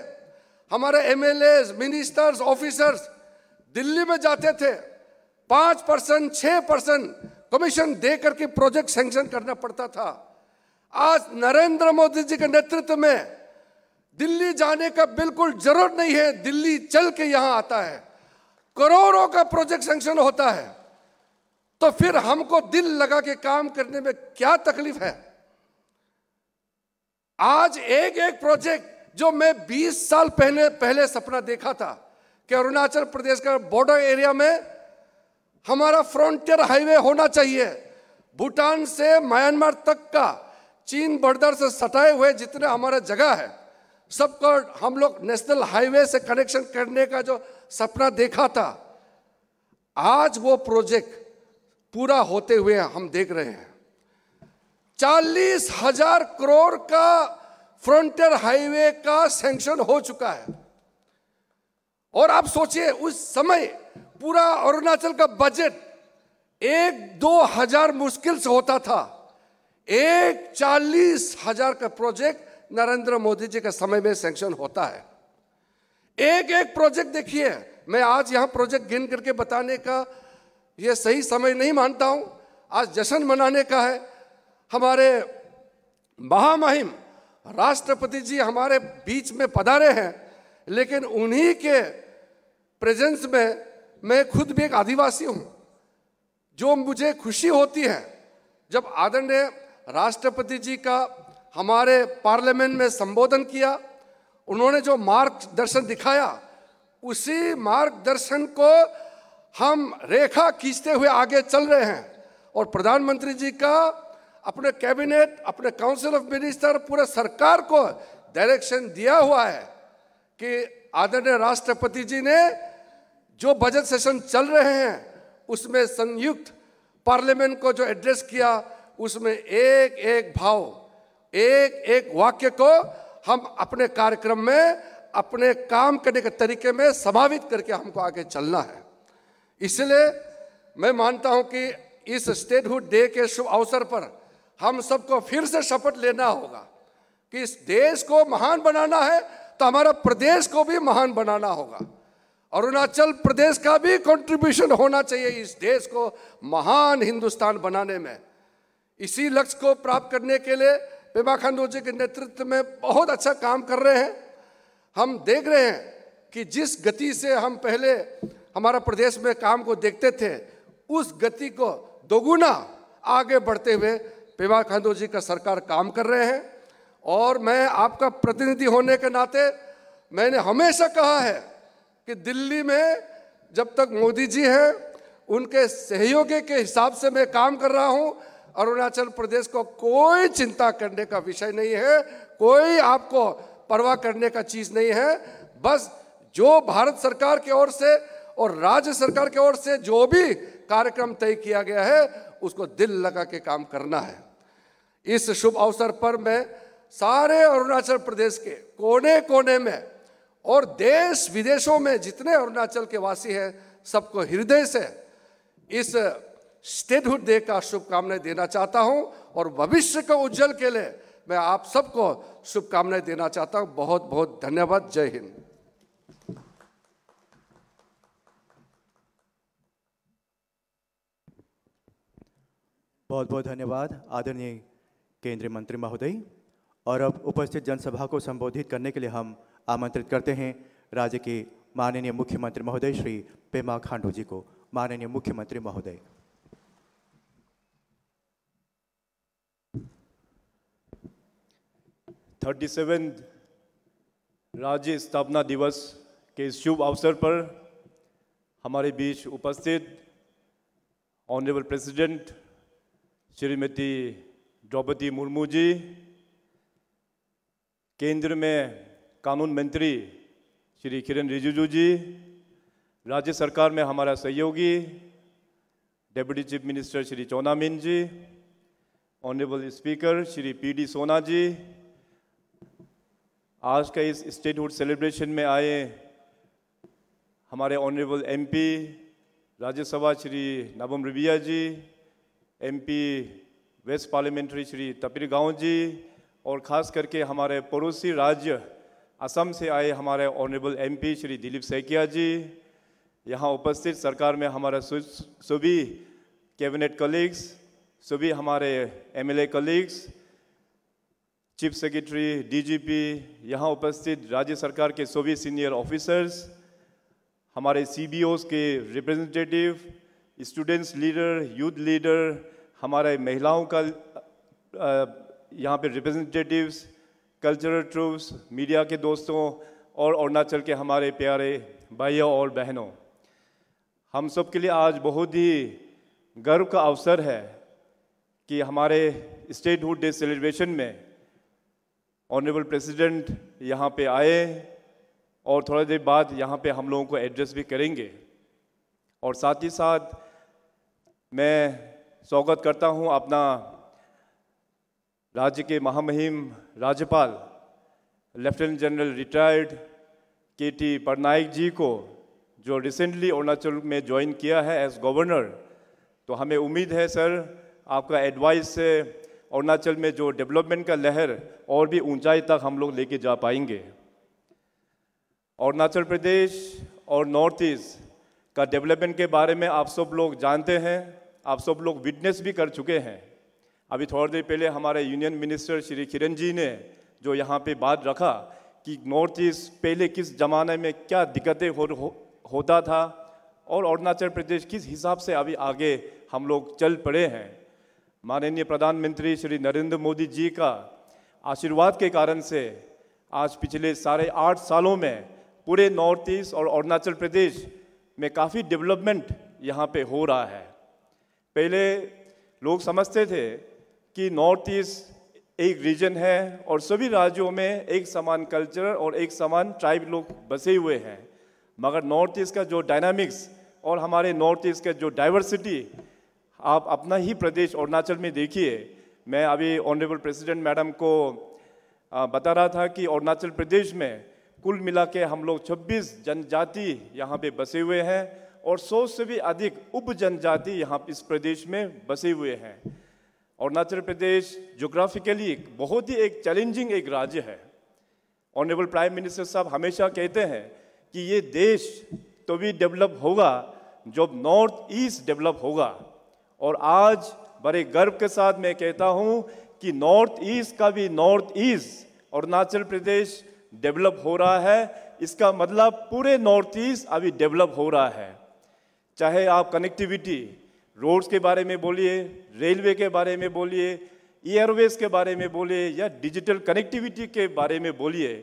हमारे एमएलए, मिनिस्टर्स, ऑफिसर्स दिल्ली में जाते थे, 5%, 6% कमीशन दे करके प्रोजेक्ट सैंक्शन करना पड़ता था। आज नरेंद्र मोदी जी के नेतृत्व में दिल्ली जाने का बिल्कुल जरूरत नहीं है, दिल्ली चल के यहां आता है, करोड़ों का प्रोजेक्ट सैंक्शन होता है। तो फिर हमको दिल लगा के काम करने में क्या तकलीफ है? आज एक एक प्रोजेक्ट जो मैं 20 साल पहले सपना देखा था कि अरुणाचल प्रदेश का बॉर्डर एरिया में हमारा फ्रंटियर हाईवे होना चाहिए, भूटान से म्यांमार तक का, चीन बॉर्डर से सटाए हुए जितने हमारा जगह है सबको हम लोग नेशनल हाईवे से कनेक्शन करने का जो सपना देखा था, आज वो प्रोजेक्ट पूरा होते हुए हम देख रहे हैं। 40,000 करोड़ का फ्रंटियर हाईवे का सैंक्शन हो चुका है। और आप सोचिए उस समय पूरा अरुणाचल का बजट 1-2 हजार मुश्किल से होता था, 40,000 का प्रोजेक्ट नरेंद्र मोदी जी के समय में सैंक्शन होता है। एक एक प्रोजेक्ट देखिए, मैं आज यहां प्रोजेक्ट गिन करके बताने का यह सही समय नहीं मानता हूं। आज जश्न मनाने का है। हमारे महामहिम राष्ट्रपति जी हमारे बीच में पधारे हैं, लेकिन उन्हीं के प्रेजेंस में मैं खुद भी एक आदिवासी हूं। जो मुझे खुशी होती है जब आदरणीय राष्ट्रपति जी का हमारे पार्लियामेंट में संबोधन किया, उन्होंने जो मार्गदर्शन दिखाया, उसी मार्गदर्शन को हम रेखा खींचते हुए आगे चल रहे हैं। और प्रधानमंत्री जी का अपने कैबिनेट, अपने काउंसिल ऑफ मिनिस्टर, पूरे सरकार को डायरेक्शन दिया हुआ है कि आदरणीय राष्ट्रपति जी ने जो बजट सेशन चल रहे हैं उसमें संयुक्त पार्लियामेंट को जो एड्रेस किया, उसमें एक एक भाव, एक एक वाक्य को हम अपने कार्यक्रम में, अपने काम करने के तरीके में समावित करके हमको आगे चलना है। इसलिए मैं मानता हूं कि इस स्टेटहुड डे के शुभ अवसर पर हम सबको फिर से शपथ लेना होगा कि इस देश को महान बनाना है तो हमारा प्रदेश को भी महान बनाना होगा। अरुणाचल प्रदेश का भी कंट्रीब्यूशन होना चाहिए इस देश को महान हिंदुस्तान बनाने में। इसी लक्ष्य को प्राप्त करने के लिए पेमा खांडू जी के नेतृत्व में बहुत अच्छा काम कर रहे हैं। हम देख रहे हैं कि जिस गति से हम पहले हमारा प्रदेश में काम को देखते थे, उस गति को दोगुना आगे बढ़ते हुए पेमा खांडू जी का सरकार काम कर रहे हैं। और मैं आपका प्रतिनिधि होने के नाते मैंने हमेशा कहा है कि दिल्ली में जब तक मोदी जी हैं, उनके सहयोगी के हिसाब से मैं काम कर रहा हूं। अरुणाचल प्रदेश को कोई चिंता करने का विषय नहीं है, कोई आपको परवाह करने का चीज नहीं है। बस जो भारत सरकार की ओर से और राज्य सरकार की ओर से जो भी कार्यक्रम तय किया गया है उसको दिल लगा के काम करना है। इस शुभ अवसर पर मैं सारे अरुणाचल प्रदेश के कोने कोने में और देश विदेशों में जितने अरुणाचल के वासी हैं सबको हृदय से इस स्टेटहुड डे का शुभकामनाएं देना चाहता हूं। और भविष्य को उज्जवल के लिए मैं आप सबको शुभकामनाएं देना चाहता हूं। बहुत बहुत धन्यवाद। जय हिंद। बहुत बहुत धन्यवाद आदरणीय केंद्रीय मंत्री महोदय। और अब उपस्थित जनसभा को संबोधित करने के लिए हम आमंत्रित करते हैं राज्य के माननीय मुख्यमंत्री महोदय श्री पेमा खांडू जी को। माननीय मुख्यमंत्री महोदय। 37 राज्य स्थापना दिवस के इस शुभ अवसर पर हमारे बीच उपस्थित ऑनरेबल प्रेसिडेंट श्रीमती द्रौपदी मुर्मू जी, केंद्र में कानून मंत्री श्री किरण रिजिजू जी, राज्य सरकार में हमारा सहयोगी डेप्यूटी चीफ मिनिस्टर श्री चोना मीन जी, ऑनरेबल स्पीकर श्री PD सोना जी, आज का इस स्टेटहुड सेलिब्रेशन में आए हमारे ऑनरेबल MP राज्यसभा श्री नाबम रिबिया जी, MP वेस्ट पार्लियामेंट्री श्री तपिर गांव जी, और ख़ास करके हमारे पड़ोसी राज्य असम से आए हमारे ऑनरेबल MP श्री दिलीप सैकिया जी, यहाँ उपस्थित सरकार में हमारे सभी कैबिनेट कलीग्स, सभी हमारे MLA colleagues, chief secretary, DGP, यहाँ उपस्थित राज्य सरकार के सभी सीनियर ऑफिसर्स, हमारे CBOs के representative, students leader, youth leader, हमारे महिलाओं का यहाँ पे रिप्रेजेंटेटिव्स, कल्चरल ट्रूप्स, मीडिया के दोस्तों और अरुणाचल के हमारे प्यारे भाइयों और बहनों, हम सब के लिए आज बहुत ही गर्व का अवसर है कि हमारे स्टेटहुड डे सेलिब्रेशन में ऑनरेबल प्रेसिडेंट यहाँ पे आए और थोड़ा देर बाद यहाँ पे हम लोगों को एड्रेस भी करेंगे। और साथ ही साथ मैं स्वागत करता हूँ अपना राज्य के महामहिम राज्यपाल lieutenant general retired KT Patnaik ji को, जो रिसेंटली अरुणाचल में ज्वाइन किया है एज गवर्नर। तो हमें उम्मीद है सर आपका एडवाइस से अरुणाचल में जो डेवलपमेंट का लहर और भी ऊंचाई तक हम लोग लेके जा पाएंगे। अरुणाचल प्रदेश और नॉर्थ ईस्ट का डेवलपमेंट के बारे में आप सब लोग जानते हैं, आप सब लोग विटनेस भी कर चुके हैं। अभी थोड़ी देर पहले हमारे यूनियन मिनिस्टर श्री किरण जी ने जो यहाँ पे बात रखा कि नॉर्थ ईस्ट पहले किस ज़माने में क्या दिक्कतें होता था और अरुणाचल प्रदेश किस हिसाब से अभी आगे हम लोग चल पड़े हैं। माननीय प्रधानमंत्री श्री नरेंद्र मोदी जी का आशीर्वाद के कारण से आज पिछले 8.5 सालों में पूरे नॉर्थ ईस्ट और अरुणाचल प्रदेश में काफ़ी डेवलपमेंट यहाँ पे हो रहा है। पहले लोग समझते थे कि नॉर्थ ईस्ट एक रीजन है और सभी राज्यों में एक समान कल्चर और एक समान ट्राइब लोग बसे हुए हैं, मगर नॉर्थ ईस्ट का जो डायनामिक्स और हमारे नॉर्थ ईस्ट का जो डाइवर्सिटी, आप अपना ही प्रदेश अरुणाचल में देखिए। मैं अभी ऑनरेबल प्रेसिडेंट मैडम को बता रहा था कि अरुणाचल प्रदेश में कुल मिला के हम लोग 26 जनजाति यहाँ पे बसे हुए हैं और 100 से भी अधिक उप जनजाति यहाँ इस प्रदेश में बसे हुए हैं। अरुणाचल प्रदेश ज्योग्राफिकली बहुत ही एक चैलेंजिंग एक राज्य है। ऑनरेबल प्राइम मिनिस्टर साहब हमेशा कहते हैं कि ये देश तो भी डेवलप होगा जब नॉर्थ ईस्ट डेवलप होगा, और आज बड़े गर्व के साथ मैं कहता हूं कि नॉर्थ ईस्ट का भी north east Arunachal Pradesh develop हो रहा है। इसका मतलब पूरे नॉर्थ ईस्ट अभी डेवलप हो रहा है। चाहे आप कनेक्टिविटी, रोड्स के बारे में बोलिए, रेलवे के बारे में बोलिए, एयरवेज के बारे में बोलिए या डिजिटल कनेक्टिविटी के बारे में बोलिए,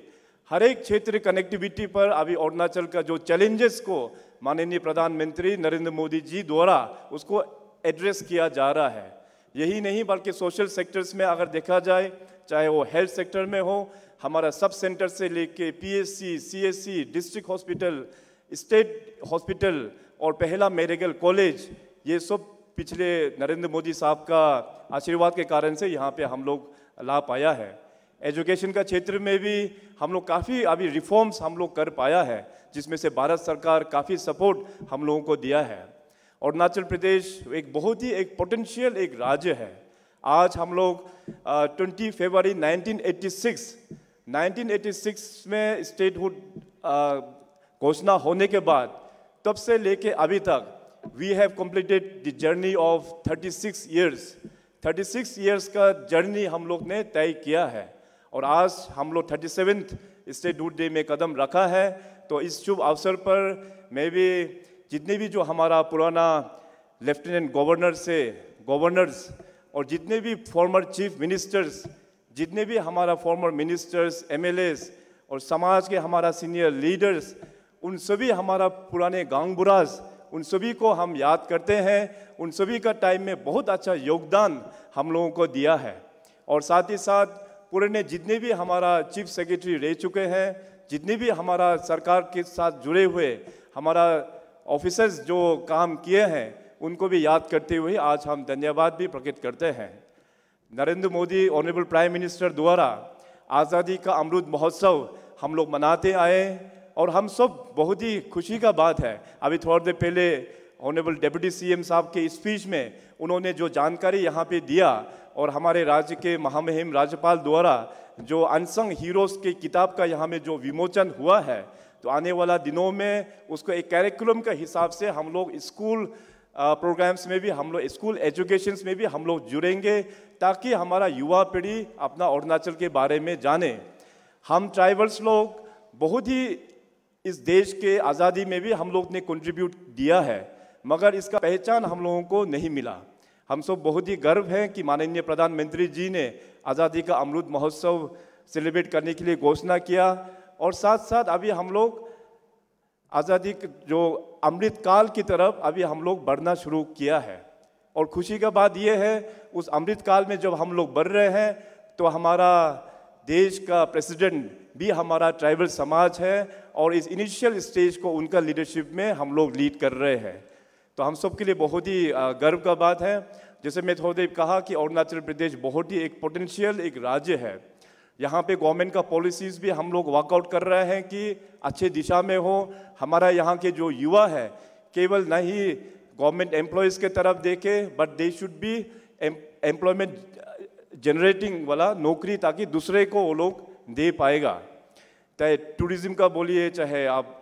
हर एक क्षेत्र कनेक्टिविटी पर अभी अरुणाचल का जो चैलेंजेस को माननीय प्रधानमंत्री नरेंद्र मोदी जी द्वारा उसको एड्रेस किया जा रहा है। यही नहीं बल्कि सोशल सेक्टर्स में अगर देखा जाए, चाहे वो हेल्थ सेक्टर में हो, हमारा सब सेंटर से लेके PSC, CSC, district hospital, state hospital और पहला मेडिकल कॉलेज, ये सब पिछले नरेंद्र मोदी साहब का आशीर्वाद के कारण से यहाँ पे हम लोग लाभ पाया है। एजुकेशन का क्षेत्र में भी हम लोग काफ़ी अभी रिफॉर्म्स हम लोग कर पाया है, जिसमें से भारत सरकार काफ़ी सपोर्ट हम लोगों को दिया है। अरुणाचल प्रदेश एक बहुत ही एक पोटेंशियल एक राज्य है। आज हम लोग 20 फरवरी 1986 में स्टेटहुड घोषणा होने के बाद तब से लेके अभी तक we have completed the journey of 36 years 36 years का जर्नी हम लोग ने तय किया है और आज हम लोग 37th स्टेटहुड डे में कदम रखा है। तो इस शुभ अवसर पर मैं भी जितने भी जो हमारा पुराना लेफ्टिनेंट गवर्नर्स और जितने भी फॉर्मर चीफ मिनिस्टर्स, जितने भी हमारा फॉर्मर मिनिस्टर्स, एमएलएस और समाज के हमारा सीनियर लीडर्स, उन सभी हमारा पुराने गांगबुराज, उन सभी को हम याद करते हैं। उन सभी का टाइम में बहुत अच्छा योगदान हम लोगों को दिया है। और साथ ही साथ पुराने जितने भी हमारा चीफ सेक्रेटरी रह चुके हैं, जितने भी हमारा सरकार के साथ जुड़े हुए हमारा ऑफिसर्स जो काम किए हैं, उनको भी याद करते हुए आज हम धन्यवाद भी प्रकट करते हैं। Narendra Modi honourable prime minister द्वारा आज़ादी का अमृत महोत्सव हम लोग मनाते आए और हम सब बहुत ही खुशी का बात है। अभी थोड़ी देर पहले ऑनरेबल डिप्टी सीएम साहब के स्पीच में उन्होंने जो जानकारी यहाँ पे दिया और हमारे राज्य के महामहिम राज्यपाल द्वारा जो अनसंग हीरोज़ के किताब का यहाँ में जो विमोचन हुआ है, तो आने वाला दिनों में उसको एक कैरिकुलम के हिसाब से हम लोग स्कूल प्रोग्राम्स में भी, हम लोग स्कूल एजुकेशन में भी हम लोग जुड़ेंगे ताकि हमारा युवा पीढ़ी अपना अरुणाचल के बारे में जाने। हम ट्राइबल्स लोग बहुत ही इस देश के आज़ादी में भी हम लोग ने कंट्रीब्यूट दिया है, मगर इसका पहचान हम लोगों को नहीं मिला। हम सब बहुत ही गर्व हैं कि माननीय प्रधानमंत्री जी ने आज़ादी का अमृत महोत्सव सेलिब्रेट करने के लिए घोषणा किया और साथ साथ अभी हम लोग आज़ादी जो अमृत काल की तरफ अभी हम लोग बढ़ना शुरू किया है। और खुशी का बात यह है, उस अमृत काल में जब हम लोग बढ़ रहे हैं तो हमारा देश का प्रेसिडेंट भी हमारा ट्राइबल समाज है और इस इनिशियल स्टेज को उनका लीडरशिप में हम लोग लीड कर रहे हैं। तो हम सब के लिए बहुत ही गर्व का बात है। जैसे मैं थोड़ी देर कहा कि अरुणाचल प्रदेश बहुत ही एक पोटेंशियल एक राज्य है। यहाँ पे गवर्नमेंट का पॉलिसीज़ भी हम लोग वर्कआउट कर रहे हैं कि अच्छे दिशा में हो। हमारा यहाँ के जो युवा है केवल न ही गवर्नमेंट एम्प्लॉयज़ के तरफ देखे, but they should be employment generating वाला नौकरी ताकि दूसरे को वो लोग दे पाएगा। चाहे टूरिज्म का बोलिए, चाहे आप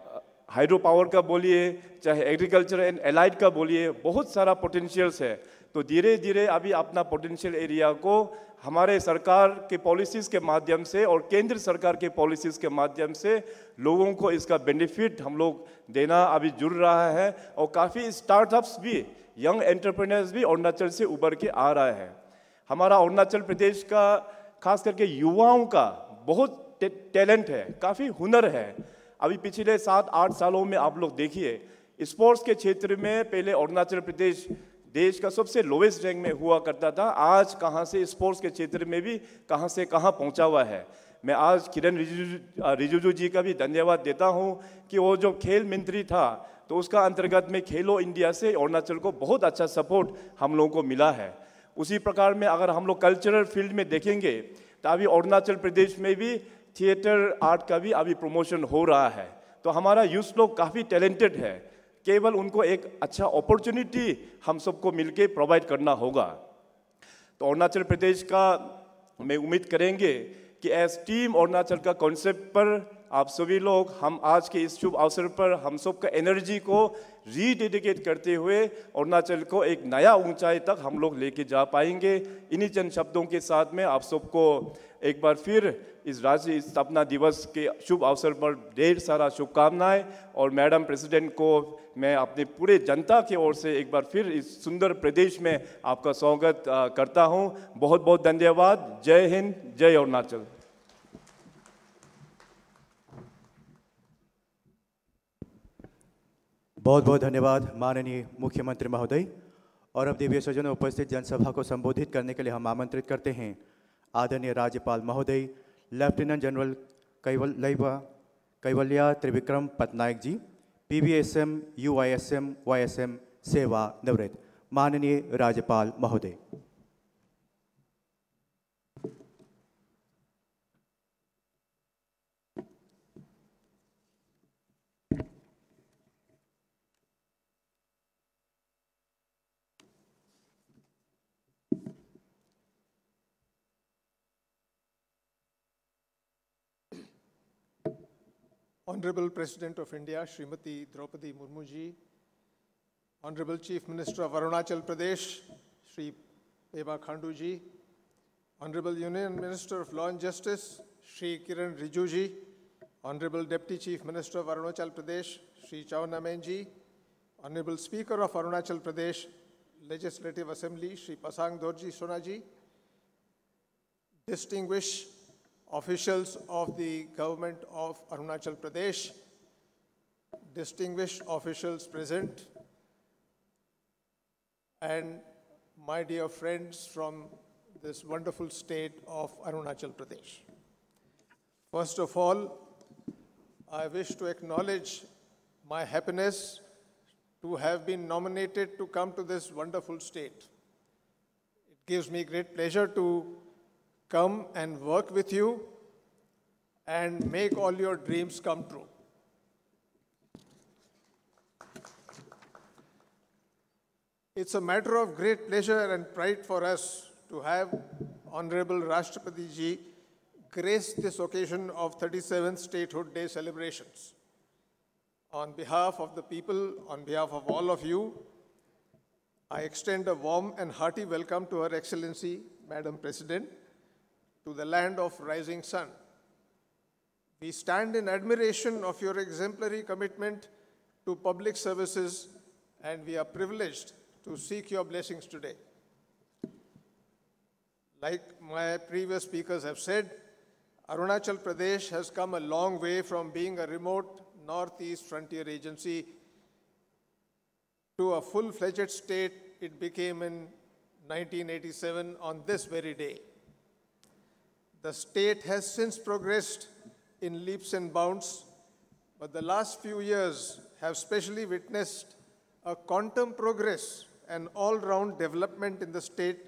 हाइड्रो पावर का बोलिए, चाहे एग्रीकल्चर एंड एलाइड का बोलिए, बहुत सारा पोटेंशियल्स है। तो धीरे धीरे अभी अपना पोटेंशियल एरिया को हमारे सरकार के पॉलिसीज़ के माध्यम से और केंद्र सरकार के पॉलिसीज़ के माध्यम से लोगों को इसका बेनिफिट हम लोग देना अभी जुड़ रहा है। और काफ़ी स्टार्टअप्स भी, यंग एंटरप्रेन्योर्स भी अरुणाचल से उभर के आ रहा है। हमारा अरुणाचल प्रदेश का खास करके युवाओं का बहुत टैलेंट है, काफ़ी हुनर है। अभी पिछले 7-8 सालों में आप लोग देखिए, स्पोर्ट्स के क्षेत्र में पहले अरुणाचल प्रदेश देश का सबसे लोवेस्ट रैंक में हुआ करता था, आज कहां से स्पोर्ट्स के क्षेत्र में भी कहां से कहां पहुंचा हुआ है। मैं आज किरण रिजिजू जी का भी धन्यवाद देता हूं कि वो जो खेल मंत्री था तो उसका अंतर्गत में खेलो इंडिया से अरुणाचल को बहुत अच्छा सपोर्ट हम लोगों को मिला है। उसी प्रकार में अगर हम लोग कल्चरल फील्ड में देखेंगे तो अभी अरुणाचल प्रदेश में भी थिएटर आर्ट का भी अभी प्रमोशन हो रहा है। तो हमारा यूथ लोग काफ़ी टैलेंटेड है, केवल उनको एक अच्छा अपॉर्चुनिटी हम सबको मिलके प्रोवाइड करना होगा। तो अरुणाचल प्रदेश का मैं उम्मीद करेंगे कि एज टीम अरुणाचल का कॉन्सेप्ट पर आप सभी लोग, हम आज के इस शुभ अवसर पर हम सब का एनर्जी को रीडेडिकेट करते हुए अरुणाचल को एक नया ऊंचाई तक हम लोग लेके जा पाएंगे। इन्हीं चंद शब्दों के साथ में आप सबको एक बार फिर इस राज्य स्थापना दिवस के शुभ अवसर पर ढेर सारा शुभकामनाएं। और मैडम प्रेसिडेंट को मैं अपने पूरे जनता की ओर से एक बार फिर इस सुंदर प्रदेश में आपका स्वागत करता हूं। बहुत बहुत धन्यवाद। जय हिंद, जय अरुणाचल। बहुत बहुत धन्यवाद माननीय मुख्यमंत्री महोदय। और अब देवीय सज्जन उपस्थित जनसभा को संबोधित करने के लिए हम आमंत्रित करते हैं आदरणीय राज्यपाल महोदय lieutenant general कैवल्या Trivikram Patnaik ji, PBSM UISM YSM सेवा निवृत्त। माननीय राज्यपाल महोदय। Honorable President of India, Srimati Draupadi Murmu ji, Honorable Chief Minister of Arunachal Pradesh, Shri Pema Khandu ji, Honorable Union Minister of Law and Justice, Shri Kiran Rijiju ji, Honorable Deputy Chief Minister of Arunachal Pradesh, Shri Chao Namen ji, Honorable Speaker of Arunachal Pradesh Legislative Assembly, Shri Pasang Dorji Sonaji, distinguished officials of the government of Arunachal Pradesh, distinguished officials present, and my dear friends from this wonderful state of Arunachal Pradesh. First of all, I wish to acknowledge my happiness to have been nominated to come to this wonderful state. It gives me great pleasure to come and work with you and make all your dreams come true. It's a matter of great pleasure and pride for us to have Honorable Rashtrapati Ji grace this occasion of 37th Statehood Day celebrations. On behalf of the people, on behalf of all of you, I extend a warm and hearty welcome to Her Excellency, Madam President, to the land of rising sun. We stand in admiration of your exemplary commitment to public services, and we are privileged to seek your blessings today. Like my previous speakers have said, Arunachal Pradesh has come a long way from being a remote northeast frontier agency to a full-fledged state it became in 1987 on this very day. The state has since progressed in leaps and bounds, but the last few years have specially witnessed a quantum progress and all-round development in the state,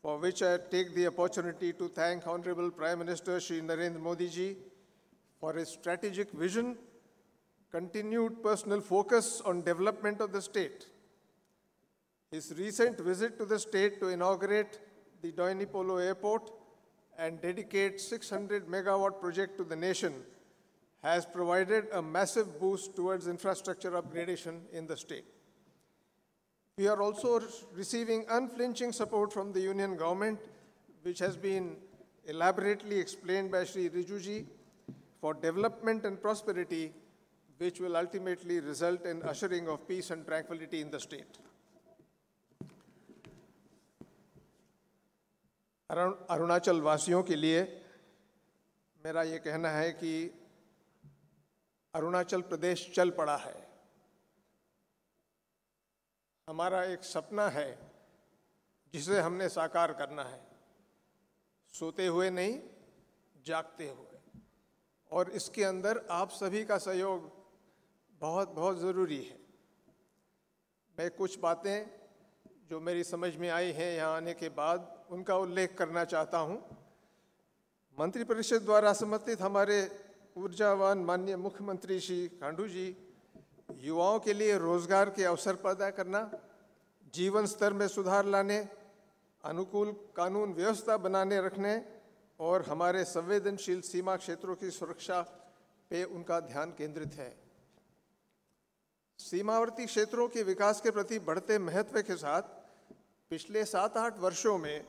for which I take the opportunity to thank Honorable Prime Minister Shri Narendra Modi ji for his strategic vision, continued personal focus on development of the state. His recent visit to the state to inaugurate the Doini Polo Airport and dedicate 600 megawatt project to the nation has provided a massive boost towards infrastructure upgradation in the state. We are also receiving unflinching support from the Union government, which has been elaborately explained by Shri Rijiju ji, for development and prosperity, which will ultimately result in ushering of peace and tranquility in the state. Arunachal वासियों के लिए मेरा ये कहना है कि अरुणाचल प्रदेश चल पड़ा है। हमारा एक सपना है जिसे हमने साकार करना है, सोते हुए नहीं, जागते हुए, और इसके अंदर आप सभी का सहयोग बहुत बहुत ज़रूरी है। मैं कुछ बातें जो मेरी समझ में आई हैं यहाँ आने के बाद उनका उल्लेख करना चाहता हूँ। मंत्रिपरिषद द्वारा समर्थित हमारे ऊर्जावान माननीय मुख्यमंत्री श्री खांडू जी युवाओं के लिए रोजगार के अवसर पैदा करना, जीवन स्तर में सुधार लाने, अनुकूल कानून व्यवस्था बनाने रखने और हमारे संवेदनशील सीमा क्षेत्रों की सुरक्षा पे उनका ध्यान केंद्रित है। सीमावर्ती क्षेत्रों के विकास के प्रति बढ़ते महत्व के साथ पिछले 7-8 वर्षों में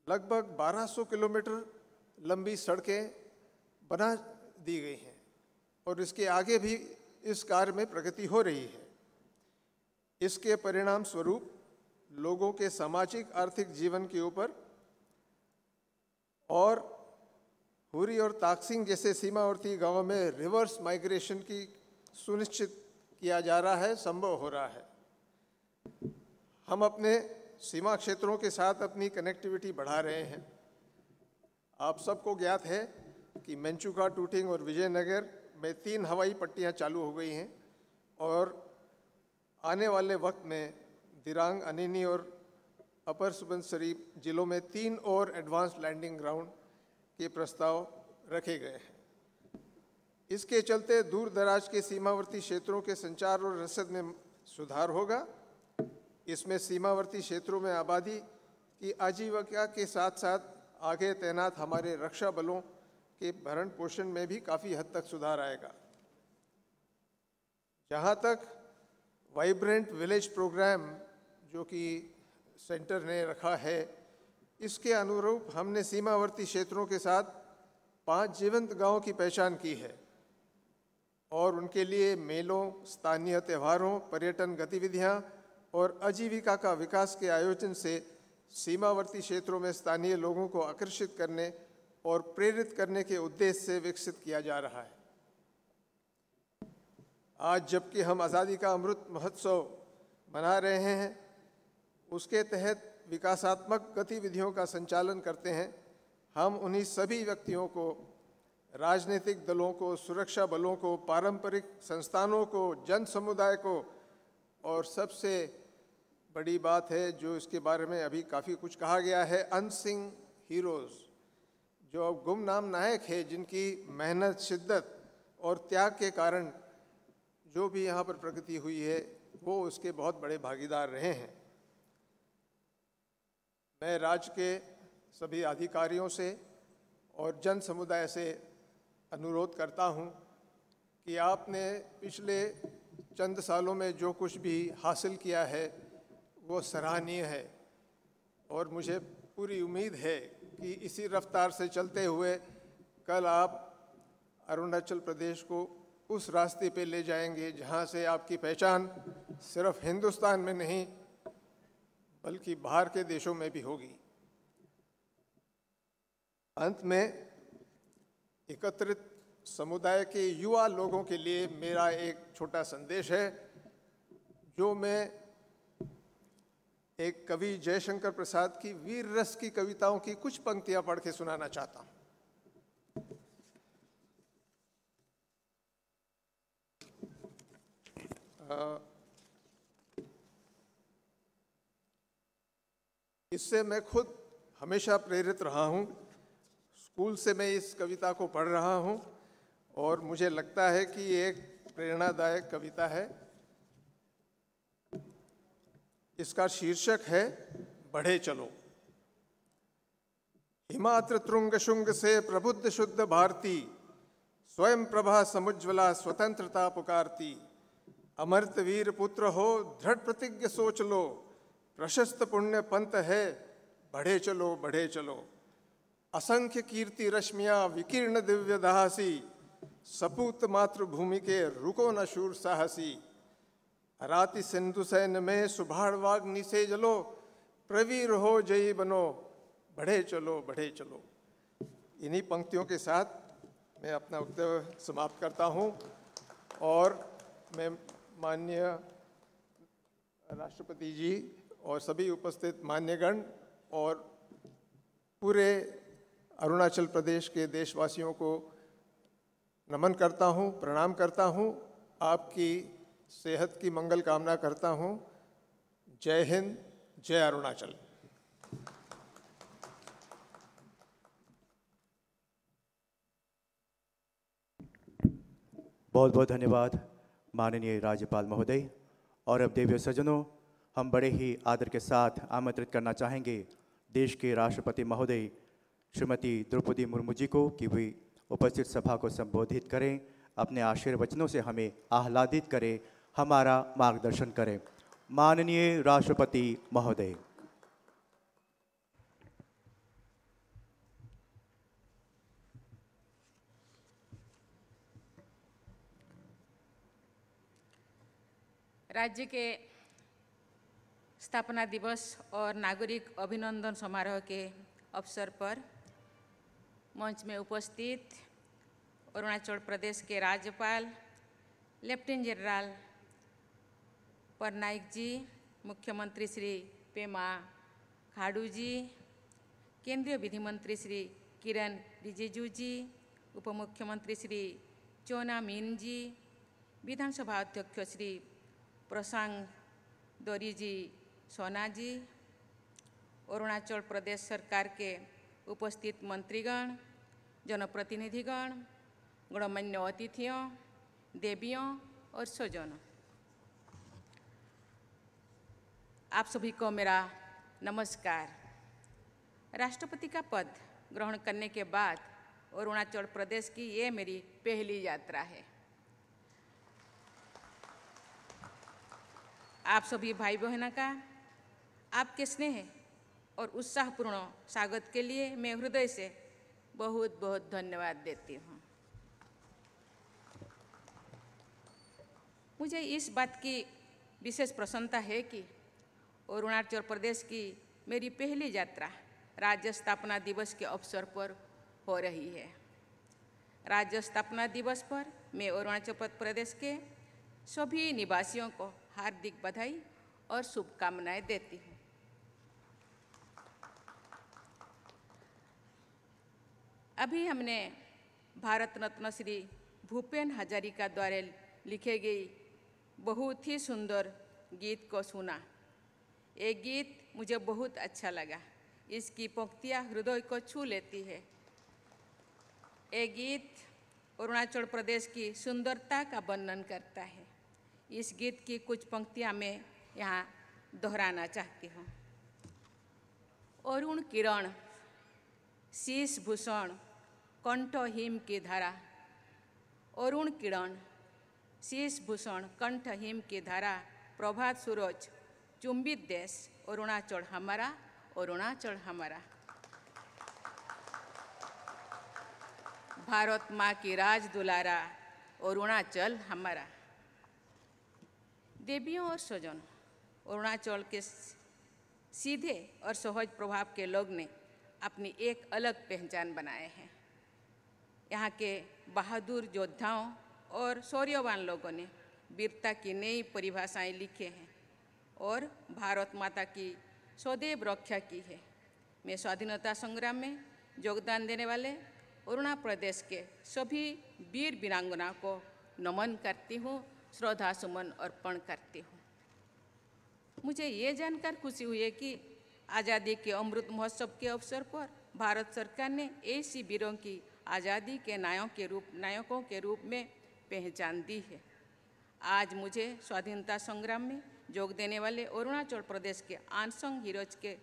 लगभग 1200 किलोमीटर लंबी सड़कें बना दी गई हैं और इसके आगे भी इस कार्य में प्रगति हो रही है। इसके परिणाम स्वरूप लोगों के सामाजिक आर्थिक जीवन के ऊपर और हुरी और ताकसिंग जैसे सीमावर्ती गांवों में रिवर्स माइग्रेशन की सुनिश्चित किया जा रहा है, संभव हो रहा है। हम अपने सीमा क्षेत्रों के साथ अपनी कनेक्टिविटी बढ़ा रहे हैं। आप सबको ज्ञात है कि मेंचुका, टूटिंग और विजयनगर में 3 हवाई पट्टियां चालू हो गई हैं और आने वाले वक्त में दिरांग, अनिनी और अपर सुबनसिरी जिलों में 3 और एडवांस लैंडिंग ग्राउंड के प्रस्ताव रखे गए हैं। इसके चलते दूर दराज के सीमावर्ती क्षेत्रों के संचार और रसद में सुधार होगा। इसमें सीमावर्ती क्षेत्रों में आबादी की आजीविका के साथ साथ आगे तैनात हमारे रक्षा बलों के भरण पोषण में भी काफ़ी हद तक सुधार आएगा। जहाँ तक वाइब्रेंट विलेज प्रोग्राम जो कि सेंटर ने रखा है, इसके अनुरूप हमने सीमावर्ती क्षेत्रों के साथ 5 जीवंत गांवों की पहचान की है और उनके लिए मेलों, स्थानीय त्योहारों, पर्यटन गतिविधियां और आजीविका का विकास के आयोजन से सीमावर्ती क्षेत्रों में स्थानीय लोगों को आकर्षित करने और प्रेरित करने के उद्देश्य से विकसित किया जा रहा है। आज जबकि हम आज़ादी का अमृत महोत्सव मना रहे हैं, उसके तहत विकासात्मक गतिविधियों का संचालन करते हैं, हम उन्हीं सभी व्यक्तियों को, राजनीतिक दलों को, सुरक्षा बलों को, पारंपरिक संस्थानों को, जन समुदाय को और सबसे बड़ी बात है जो इसके बारे में अभी काफ़ी कुछ कहा गया है, अनसिंग हीरोज़, जो अब गुमनाम नायक है, जिनकी मेहनत, शिद्दत और त्याग के कारण जो भी यहाँ पर प्रगति हुई है वो उसके बहुत बड़े भागीदार रहे हैं। मैं राज्य के सभी अधिकारियों से और जन समुदाय से अनुरोध करता हूँ कि आपने पिछले चंद सालों में जो कुछ भी हासिल किया है वो सराहनीय है और मुझे पूरी उम्मीद है कि इसी रफ्तार से चलते हुए कल आप अरुणाचल प्रदेश को उस रास्ते पे ले जाएंगे जहाँ से आपकी पहचान सिर्फ हिंदुस्तान में नहीं बल्कि बाहर के देशों में भी होगी। अंत में एकत्रित समुदाय के युवा लोगों के लिए मेरा एक छोटा संदेश है, जो मैं एक कवि जयशंकर प्रसाद की वीर रस की कविताओं की कुछ पंक्तियां पढ़ के सुनाना चाहता हूं। इससे मैं खुद हमेशा प्रेरित रहा हूं। स्कूल से मैं इस कविता को पढ़ रहा हूं और मुझे लगता है कि ये एक प्रेरणादायक कविता है। इसका शीर्षक है बढ़े चलो। हिमाद्र तुंग शुंग से प्रबुद्ध शुद्ध भारती, स्वयं प्रभा समुज्वला स्वतंत्रता पुकारती। अमृत वीर पुत्र हो दृढ़ प्रतिज्ञ सोच लो, प्रशस्त पुण्य पंथ है बढ़े चलो बढ़े चलो। असंख्य कीर्ति रश्मियां विकीर्ण दिव्य दहासी, सपूत मातृभूमि के रुको न शूर साहसी। अराति सिंधु सैन में सुभाड़ वाग्नि से जलो, प्रवीर हो जयी बनो बढ़े चलो बढ़े चलो। इन्हीं पंक्तियों के साथ मैं अपना वक्तव्य समाप्त करता हूं और मैं माननीय राष्ट्रपति जी और सभी उपस्थित मान्यगण और पूरे अरुणाचल प्रदेश के देशवासियों को नमन करता हूं, प्रणाम करता हूं, आपकी सेहत की मंगल कामना करता हूं। जय हिंद, जय अरुणाचल। बहुत बहुत धन्यवाद माननीय राज्यपाल महोदय। और अब देवी सज्जनों, हम बड़े ही आदर के साथ आमंत्रित करना चाहेंगे देश के राष्ट्रपति महोदय श्रीमती द्रौपदी मुर्मू जी को कि वे उपस्थित सभा को संबोधित करें, अपने आशीर्वचनों से हमें आह्लादित करें, हमारा मार्गदर्शन करें। माननीय राष्ट्रपति महोदय। राज्य के स्थापना दिवस और नागरिक अभिनंदन समारोह के अवसर पर मंच में उपस्थित अरुणाचल प्रदेश के राज्यपाल लेफ्टिनेंट जनरल पटनायक जी, मुख्यमंत्री श्री पेमा खांडू जी, केंद्रीय विधि मंत्री श्री किरण रिजिजू जी, उप मुख्यमंत्री श्री चोना मीन जी, विधानसभा अध्यक्ष श्री प्रशांत दोरी जी सोना जी, अरुणाचल प्रदेश सरकार के उपस्थित मंत्रीगण, जनप्रतिनिधिगण, गणमान्य अतिथियों, देवियों और स्वजनों, आप सभी को मेरा नमस्कार। राष्ट्रपति का पद ग्रहण करने के बाद अरुणाचल प्रदेश की ये मेरी पहली यात्रा है। आप सभी भाई बहनों का आपके स्नेह और उत्साहपूर्ण स्वागत के लिए मैं हृदय से बहुत बहुत धन्यवाद देती हूँ। मुझे इस बात की विशेष प्रसन्नता है कि अरुणाचल प्रदेश की मेरी पहली यात्रा राज्य स्थापना दिवस के अवसर पर हो रही है। राज्य स्थापना दिवस पर मैं अरुणाचल प्रदेश के सभी निवासियों को हार्दिक बधाई और शुभकामनाएं देती हूँ। अभी हमने भारत रत्न श्री भूपेन हजारिका द्वारा लिखे गई बहुत ही सुंदर गीत को सुना। ये गीत मुझे बहुत अच्छा लगा। इसकी पंक्तियाँ हृदय को छू लेती है। ये गीत अरुणाचल प्रदेश की सुंदरता का वर्णन करता है। इस गीत की कुछ पंक्तियाँ मैं यहाँ दोहराना चाहती हूँ। अरुण किरण शीश भूषण कंठ हिम की धारा, अरुण किरण शीश भूषण कंठ हिम की धारा, प्रभात सूरज चुंबित देश अरुणाचल हमारा, अरुणाचल हमारा। भारत माँ की राज दुलारा, अरुणाचल हमारा। देवियों और स्वजनों, अरुणाचल के सीधे और सहज प्रभाव के लोग ने अपनी एक अलग पहचान बनाए हैं। यहाँ के बहादुर योद्धाओं और शौर्यवान लोगों ने वीरता की नई परिभाषाएं लिखे हैं और भारत माता की सदैव रक्षा की है। मैं स्वाधीनता संग्राम में योगदान देने वाले अरुणाचल प्रदेश के सभी वीर वीरांगनाओं को नमन करती हूँ, श्रद्धा सुमन अर्पण करती हूँ। मुझे ये जानकर खुशी हुई है कि आज़ादी के अमृत महोत्सव के अवसर पर भारत सरकार ने ऐसी वीरों की आज़ादी के नायकों के रूप में पहचान दी है। आज मुझे स्वाधीनता संग्राम में योग देने वाले अरुणाचल प्रदेश के अनसंग हीरोज के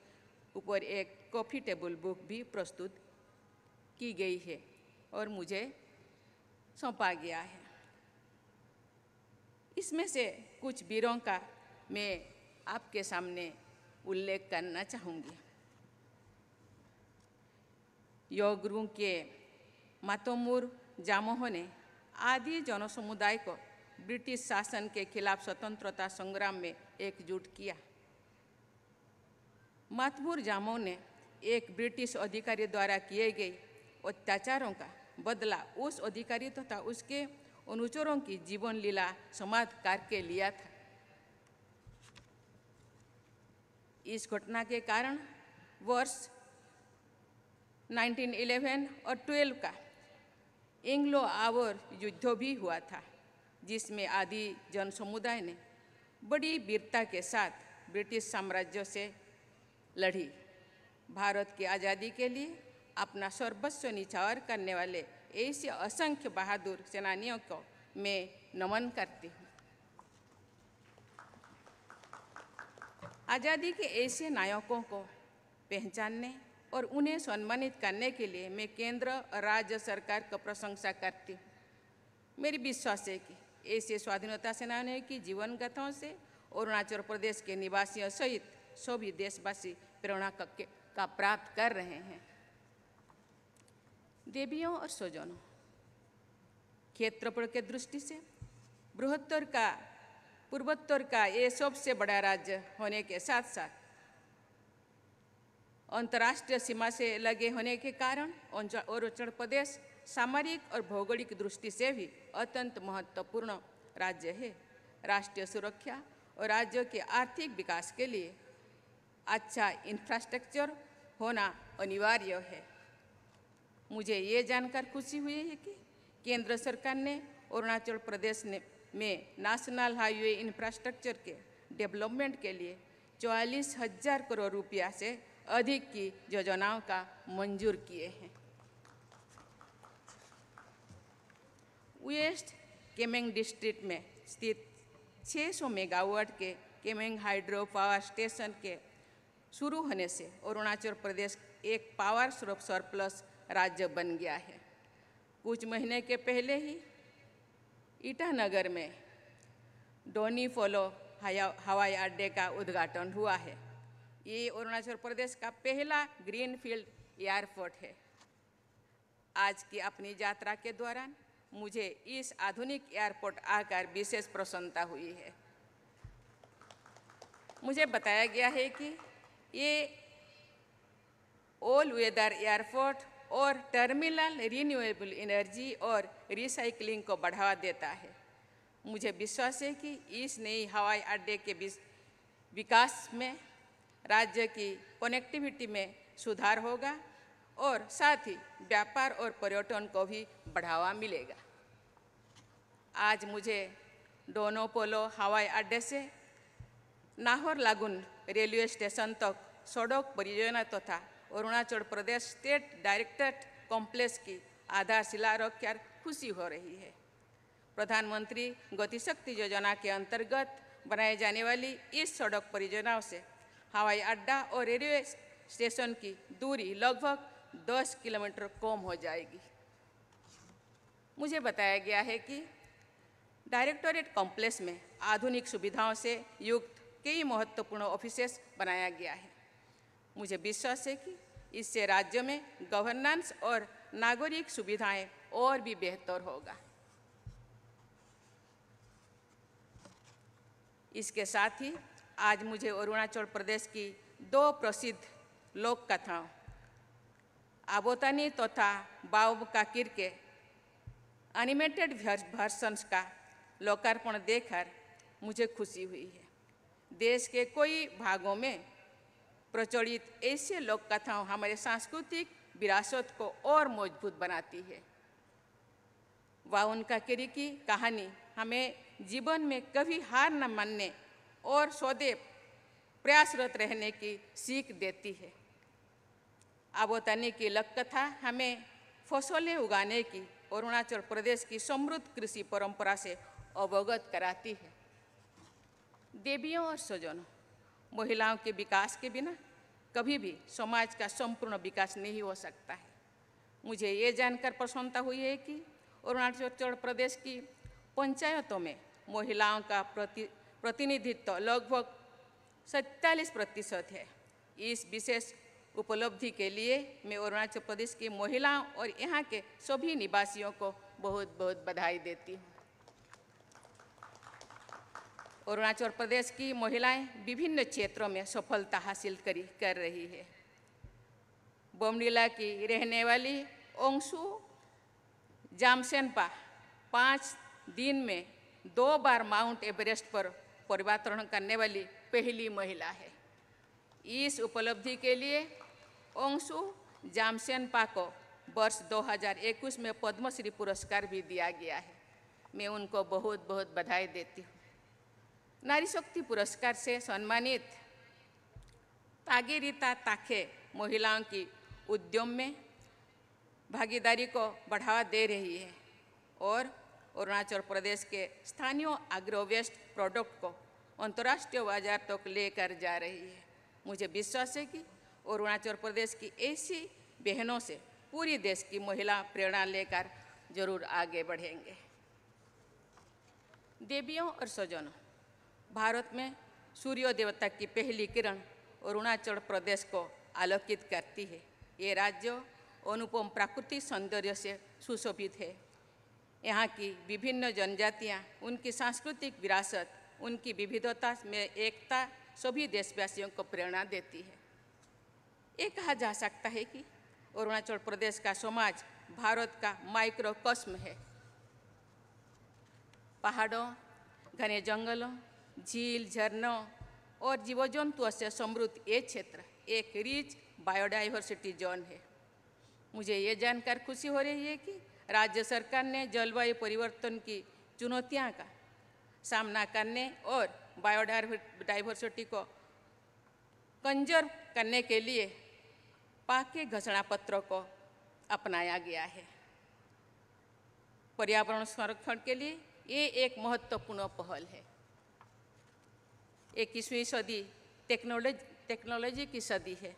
ऊपर एक कॉफ़ी टेबल बुक भी प्रस्तुत की गई है और मुझे सौंपा गया है। इसमें से कुछ वीरों का मैं आपके सामने उल्लेख करना चाहूँगी। योगरू के मातोमूर जामोह ने आदि जनसमुदाय को ब्रिटिश शासन के खिलाफ स्वतंत्रता संग्राम में एकजुट किया। मातमूर जामोह ने एक ब्रिटिश अधिकारी द्वारा किए गए अत्याचारों का बदला उस अधिकारी तथा उसके अनुचरों की जीवन लीला समाप्त करके लिया था। इस घटना के कारण वर्ष 1911 और 12 का एंग्लो आवर युद्ध भी हुआ था, जिसमें आदि जन समुदाय ने बड़ी वीरता के साथ ब्रिटिश साम्राज्य से लड़ी। भारत की आज़ादी के लिए अपना सर्वस्व निछावर करने वाले ऐसे असंख्य बहादुर सेनानियों को मैं नमन करती हूँ। आज़ादी के ऐसे नायकों को पहचानने और उन्हें सम्मानित करने के लिए मैं केंद्र और राज्य सरकार को प्रशंसा करती हूँ। मेरी विश्वास है कि ऐसे स्वाधीनता सेनानियों की जीवन गाथाओं से अरुणाचल प्रदेश के निवासियों सहित सभी देशवासी प्रेरणा का प्राप्त कर रहे हैं। देवियों और स्वजनों, क्षेत्रफल के दृष्टि से पूर्वोत्तर का ये सबसे बड़ा राज्य होने के साथ साथ अंतर्राष्ट्रीय सीमा से लगे होने के कारण अरुणाचल प्रदेश सामरिक और भौगोलिक दृष्टि से भी अत्यंत महत्वपूर्ण राज्य है। राष्ट्रीय सुरक्षा और राज्य के आर्थिक विकास के लिए अच्छा इंफ्रास्ट्रक्चर होना अनिवार्य है। मुझे ये जानकर खुशी हुई है कि केंद्र सरकार ने अरुणाचल प्रदेश में नेशनल हाईवे इंफ्रास्ट्रक्चर के डेवलपमेंट के लिए 44,000 करोड़ रुपया से अधिक की योजनाओं का मंजूर किए हैं। वेस्ट केमेंग डिस्ट्रिक्ट में स्थित 600 मेगावाट के केमेंग हाइड्रो पावर स्टेशन के शुरू होने से अरुणाचल प्रदेश एक पावर सरप्लस राज्य बन गया है। कुछ महीने के पहले ही ईटानगर में डोनी फोलो हवाई अड्डे का उद्घाटन हुआ है। ये अरुणाचल प्रदेश का पहला ग्रीनफील्ड एयरपोर्ट है। आज की अपनी यात्रा के दौरान मुझे इस आधुनिक एयरपोर्ट आकर विशेष प्रसन्नता हुई है। मुझे बताया गया है कि ये ऑल वेदर एयरपोर्ट और टर्मिनल रिन्यूएबल एनर्जी और रिसाइकलिंग को बढ़ावा देता है। मुझे विश्वास है कि इस नई हवाई अड्डे के विकास में राज्य की कनेक्टिविटी में सुधार होगा और साथ ही व्यापार और पर्यटन को भी बढ़ावा मिलेगा। आज मुझे डोनोपोलो हवाई अड्डे से नाहरलागुन रेलवे स्टेशन तक सड़क परियोजना तथा Arunachal Pradesh state directorate complex की आधारशिला रखकर खुशी हो रही है। प्रधानमंत्री गतिशक्ति योजना के अंतर्गत बनाए जाने वाली इस सड़क परियोजनाओं से हवाई अड्डा और रेलवे स्टेशन की दूरी लगभग 10 किलोमीटर कम हो जाएगी। मुझे बताया गया है कि डायरेक्टरेट कॉम्प्लेक्स में आधुनिक सुविधाओं से युक्त कई महत्वपूर्ण ऑफिसेस बनाया गया है। मुझे विश्वास है कि इससे राज्य में गवर्नेंस और नागरिक सुविधाएं और भी बेहतर होगा। इसके साथ ही आज मुझे अरुणाचल प्रदेश की 2 प्रसिद्ध लोक कथाओं आबोतानी तथा बाओब काकिर के एनिमेटेड वर्जन्स का लोकार्पण देखकर मुझे खुशी हुई है। देश के कई भागों में प्रचलित ऐसे लोक कथाओं हमारे सांस्कृतिक विरासत को और मजबूत बनाती है। बाउन काकेरी की कहानी हमें जीवन में कभी हार न मानने और सदैव प्रयासरत रहने की सीख देती है। आबोतानी की लोक कथा हमें फसलें उगाने की अरुणाचल प्रदेश की समृद्ध कृषि परंपरा से अवगत कराती है। देवियों और स्वजनों, महिलाओं के विकास के बिना कभी भी समाज का संपूर्ण विकास नहीं हो सकता है। मुझे ये जानकर प्रसन्नता हुई है कि अरुणाचल प्रदेश की पंचायतों में महिलाओं का प्रतिनिधित्व लगभग 47% है। इस विशेष उपलब्धि के लिए मैं अरुणाचल प्रदेश की महिलाओं और यहाँ के सभी निवासियों को बहुत बहुत बधाई देती हूँ। अरुणाचल प्रदेश की महिलाएं विभिन्न क्षेत्रों में सफलता हासिल कर रही है। बोमडिला की रहने वाली ओंगसू जामसेनपा 5 दिन में 2 बार माउंट एवरेस्ट पर पर्वतारोहण करने वाली पहली महिला है। इस उपलब्धि के लिए ओंगसू जामसेनपा को वर्ष 2021 में पद्मश्री पुरस्कार भी दिया गया है। मैं उनको बहुत बहुत बधाई देती हूँ। नारी शक्ति पुरस्कार से सम्मानित तागेरिता ताखे महिलाओं की उद्यम में भागीदारी को बढ़ावा दे रही है और अरुणाचल प्रदेश के स्थानीय एग्रो वेस्ट प्रोडक्ट को अंतर्राष्ट्रीय बाजार तक लेकर जा रही है। मुझे विश्वास है कि अरुणाचल प्रदेश की ऐसी बहनों से पूरी देश की महिला प्रेरणा लेकर जरूर आगे बढ़ेंगे। देवियों और स्वजनों, भारत में सूर्य देवता की पहली किरण अरुणाचल प्रदेश को आलोकित करती है। ये राज्य अनुपम प्राकृतिक सौंदर्य से सुशोभित है। यहाँ की विभिन्न जनजातियाँ, उनकी सांस्कृतिक विरासत, उनकी विविधता में एकता सभी देशवासियों को प्रेरणा देती है। ये कहा जा सकता है कि अरुणाचल प्रदेश का समाज भारत का माइक्रोकॉस्म है। पहाड़ों, घने जंगलों, झील, झरनों और जीव जंतुओं से समृद्ध ये क्षेत्र एक रिच बायोडाइवर्सिटी जोन है। मुझे ये जानकर खुशी हो रही है कि राज्य सरकार ने जलवायु परिवर्तन की चुनौतियों का सामना करने और बायोडाइवर्सिटी को कंजर्व करने के लिए पाके घोषणा पत्रों को अपनाया गया है। पर्यावरण संरक्षण के लिए ये एक महत्वपूर्ण पहल है। 21वीं सदी टेक्नोलॉजी की सदी है,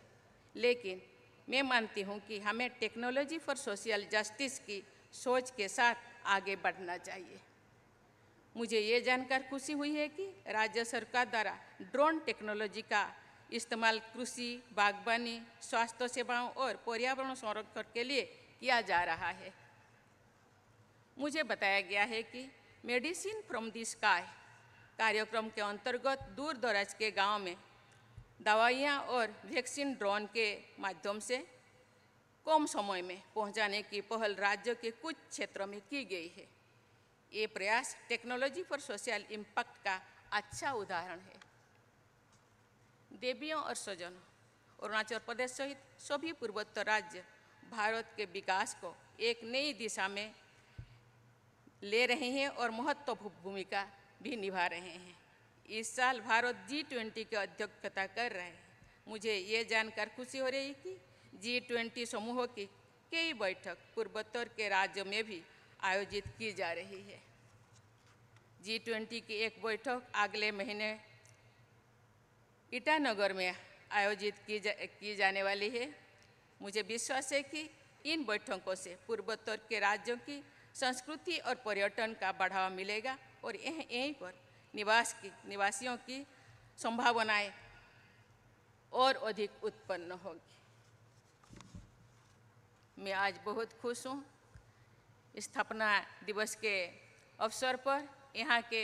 लेकिन मैं मानती हूँ कि हमें टेक्नोलॉजी फॉर सोशल जस्टिस की सोच के साथ आगे बढ़ना चाहिए। मुझे ये जानकर खुशी हुई है कि राज्य सरकार द्वारा ड्रोन टेक्नोलॉजी का इस्तेमाल कृषि, बागवानी, स्वास्थ्य सेवाओं और पर्यावरण संरक्षण के लिए किया जा रहा है। मुझे बताया गया है कि मेडिसिन फ्रॉम द स्काई कार्यक्रम के अंतर्गत दूर दराज के गांव में दवाइयां और वैक्सीन ड्रोन के माध्यम से कम समय में पहुंचाने की पहल राज्य के कुछ क्षेत्रों में की गई है। ये प्रयास टेक्नोलॉजी फॉर सोशल इम्पैक्ट का अच्छा उदाहरण है। देवियों और स्वजनों, अरुणाचल प्रदेश सहित सभी पूर्वोत्तर राज्य भारत के विकास को एक नई दिशा में ले रहे हैं और महत्वपूर्ण भूमिका भी निभा रहे हैं। इस साल भारत G20 की अध्यक्षता कर रहे हैं। मुझे ये जानकर खुशी हो रही है कि G20 समूह की कई बैठक पूर्वोत्तर के राज्यों में भी आयोजित की जा रही है। G20 की एक बैठक अगले महीने ईटानगर में आयोजित की जाने वाली है। मुझे विश्वास है कि इन बैठकों से पूर्वोत्तर के राज्यों की संस्कृति और पर्यटन का बढ़ावा मिलेगा और यहीं पर निवासियों की संभावनाएं और अधिक उत्पन्न होगी। मैं आज बहुत खुश हूँ। स्थापना दिवस के अवसर पर यहाँ के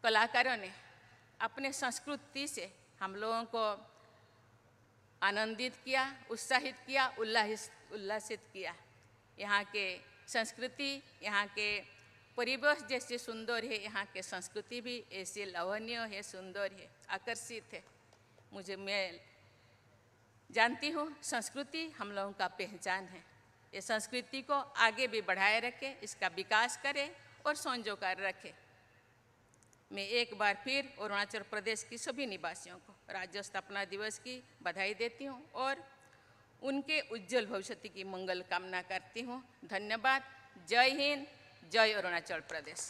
कलाकारों ने अपने संस्कृति से हम लोगों को आनंदित किया, उत्साहित किया, उल्लासित किया। यहाँ के संस्कृति, यहाँ के परिवेश जैसे सुंदर है, यहाँ के संस्कृति भी ऐसे लवणीय है, सुंदर है, आकर्षित है। मैं जानती हूँ संस्कृति हम लोगों का पहचान है। ये संस्कृति को आगे भी बढ़ाए रखे, इसका विकास करे और संजो कर रखे। मैं एक बार फिर अरुणाचल प्रदेश की सभी निवासियों को राज्य स्थापना दिवस की बधाई देती हूँ और उनके उज्जवल भविष्य की मंगल कामना करती हूँ। धन्यवाद। जय हिंद, जय अरुणाचल प्रदेश।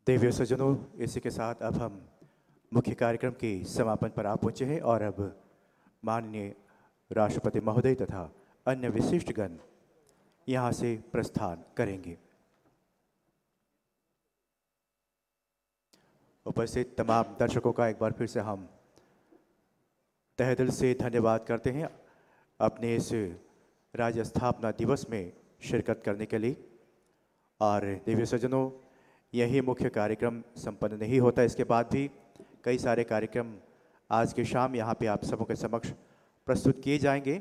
देवियों सज्जनों, इसी के साथ अब हम मुख्य कार्यक्रम के समापन पर आ पहुंचे हैं और अब माननीय राष्ट्रपति महोदय तथा अन्य विशिष्टगण यहां से प्रस्थान करेंगे। उपस्थित तमाम दर्शकों का एक बार फिर से हम तहे दिल से धन्यवाद करते हैं अपने इस राज्य स्थापना दिवस में शिरकत करने के लिए। और देवियों सज्जनों, यही मुख्य कार्यक्रम संपन्न नहीं होता, इसके बाद भी कई सारे कार्यक्रम आज की शाम यहाँ पे आप सबों के समक्ष प्रस्तुत किए जाएंगे।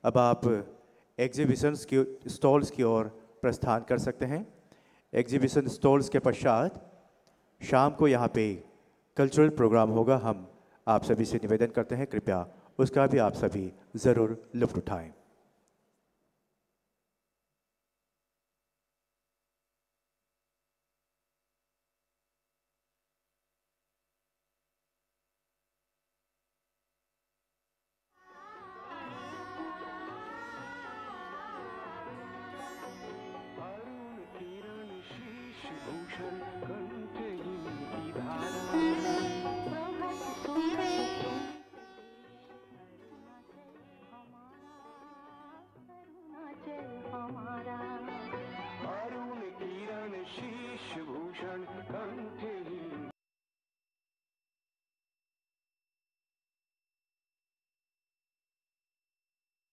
अब आप एग्जीबिशंस की स्टॉल्स की ओर प्रस्थान कर सकते हैं। एग्जीबिशन स्टॉल्स के पश्चात शाम को यहाँ पे कल्चरल प्रोग्राम होगा। हम आप सभी से निवेदन करते हैं कृपया उसका भी आप सभी ज़रूर लुत्फ़ उठाएं। भूषण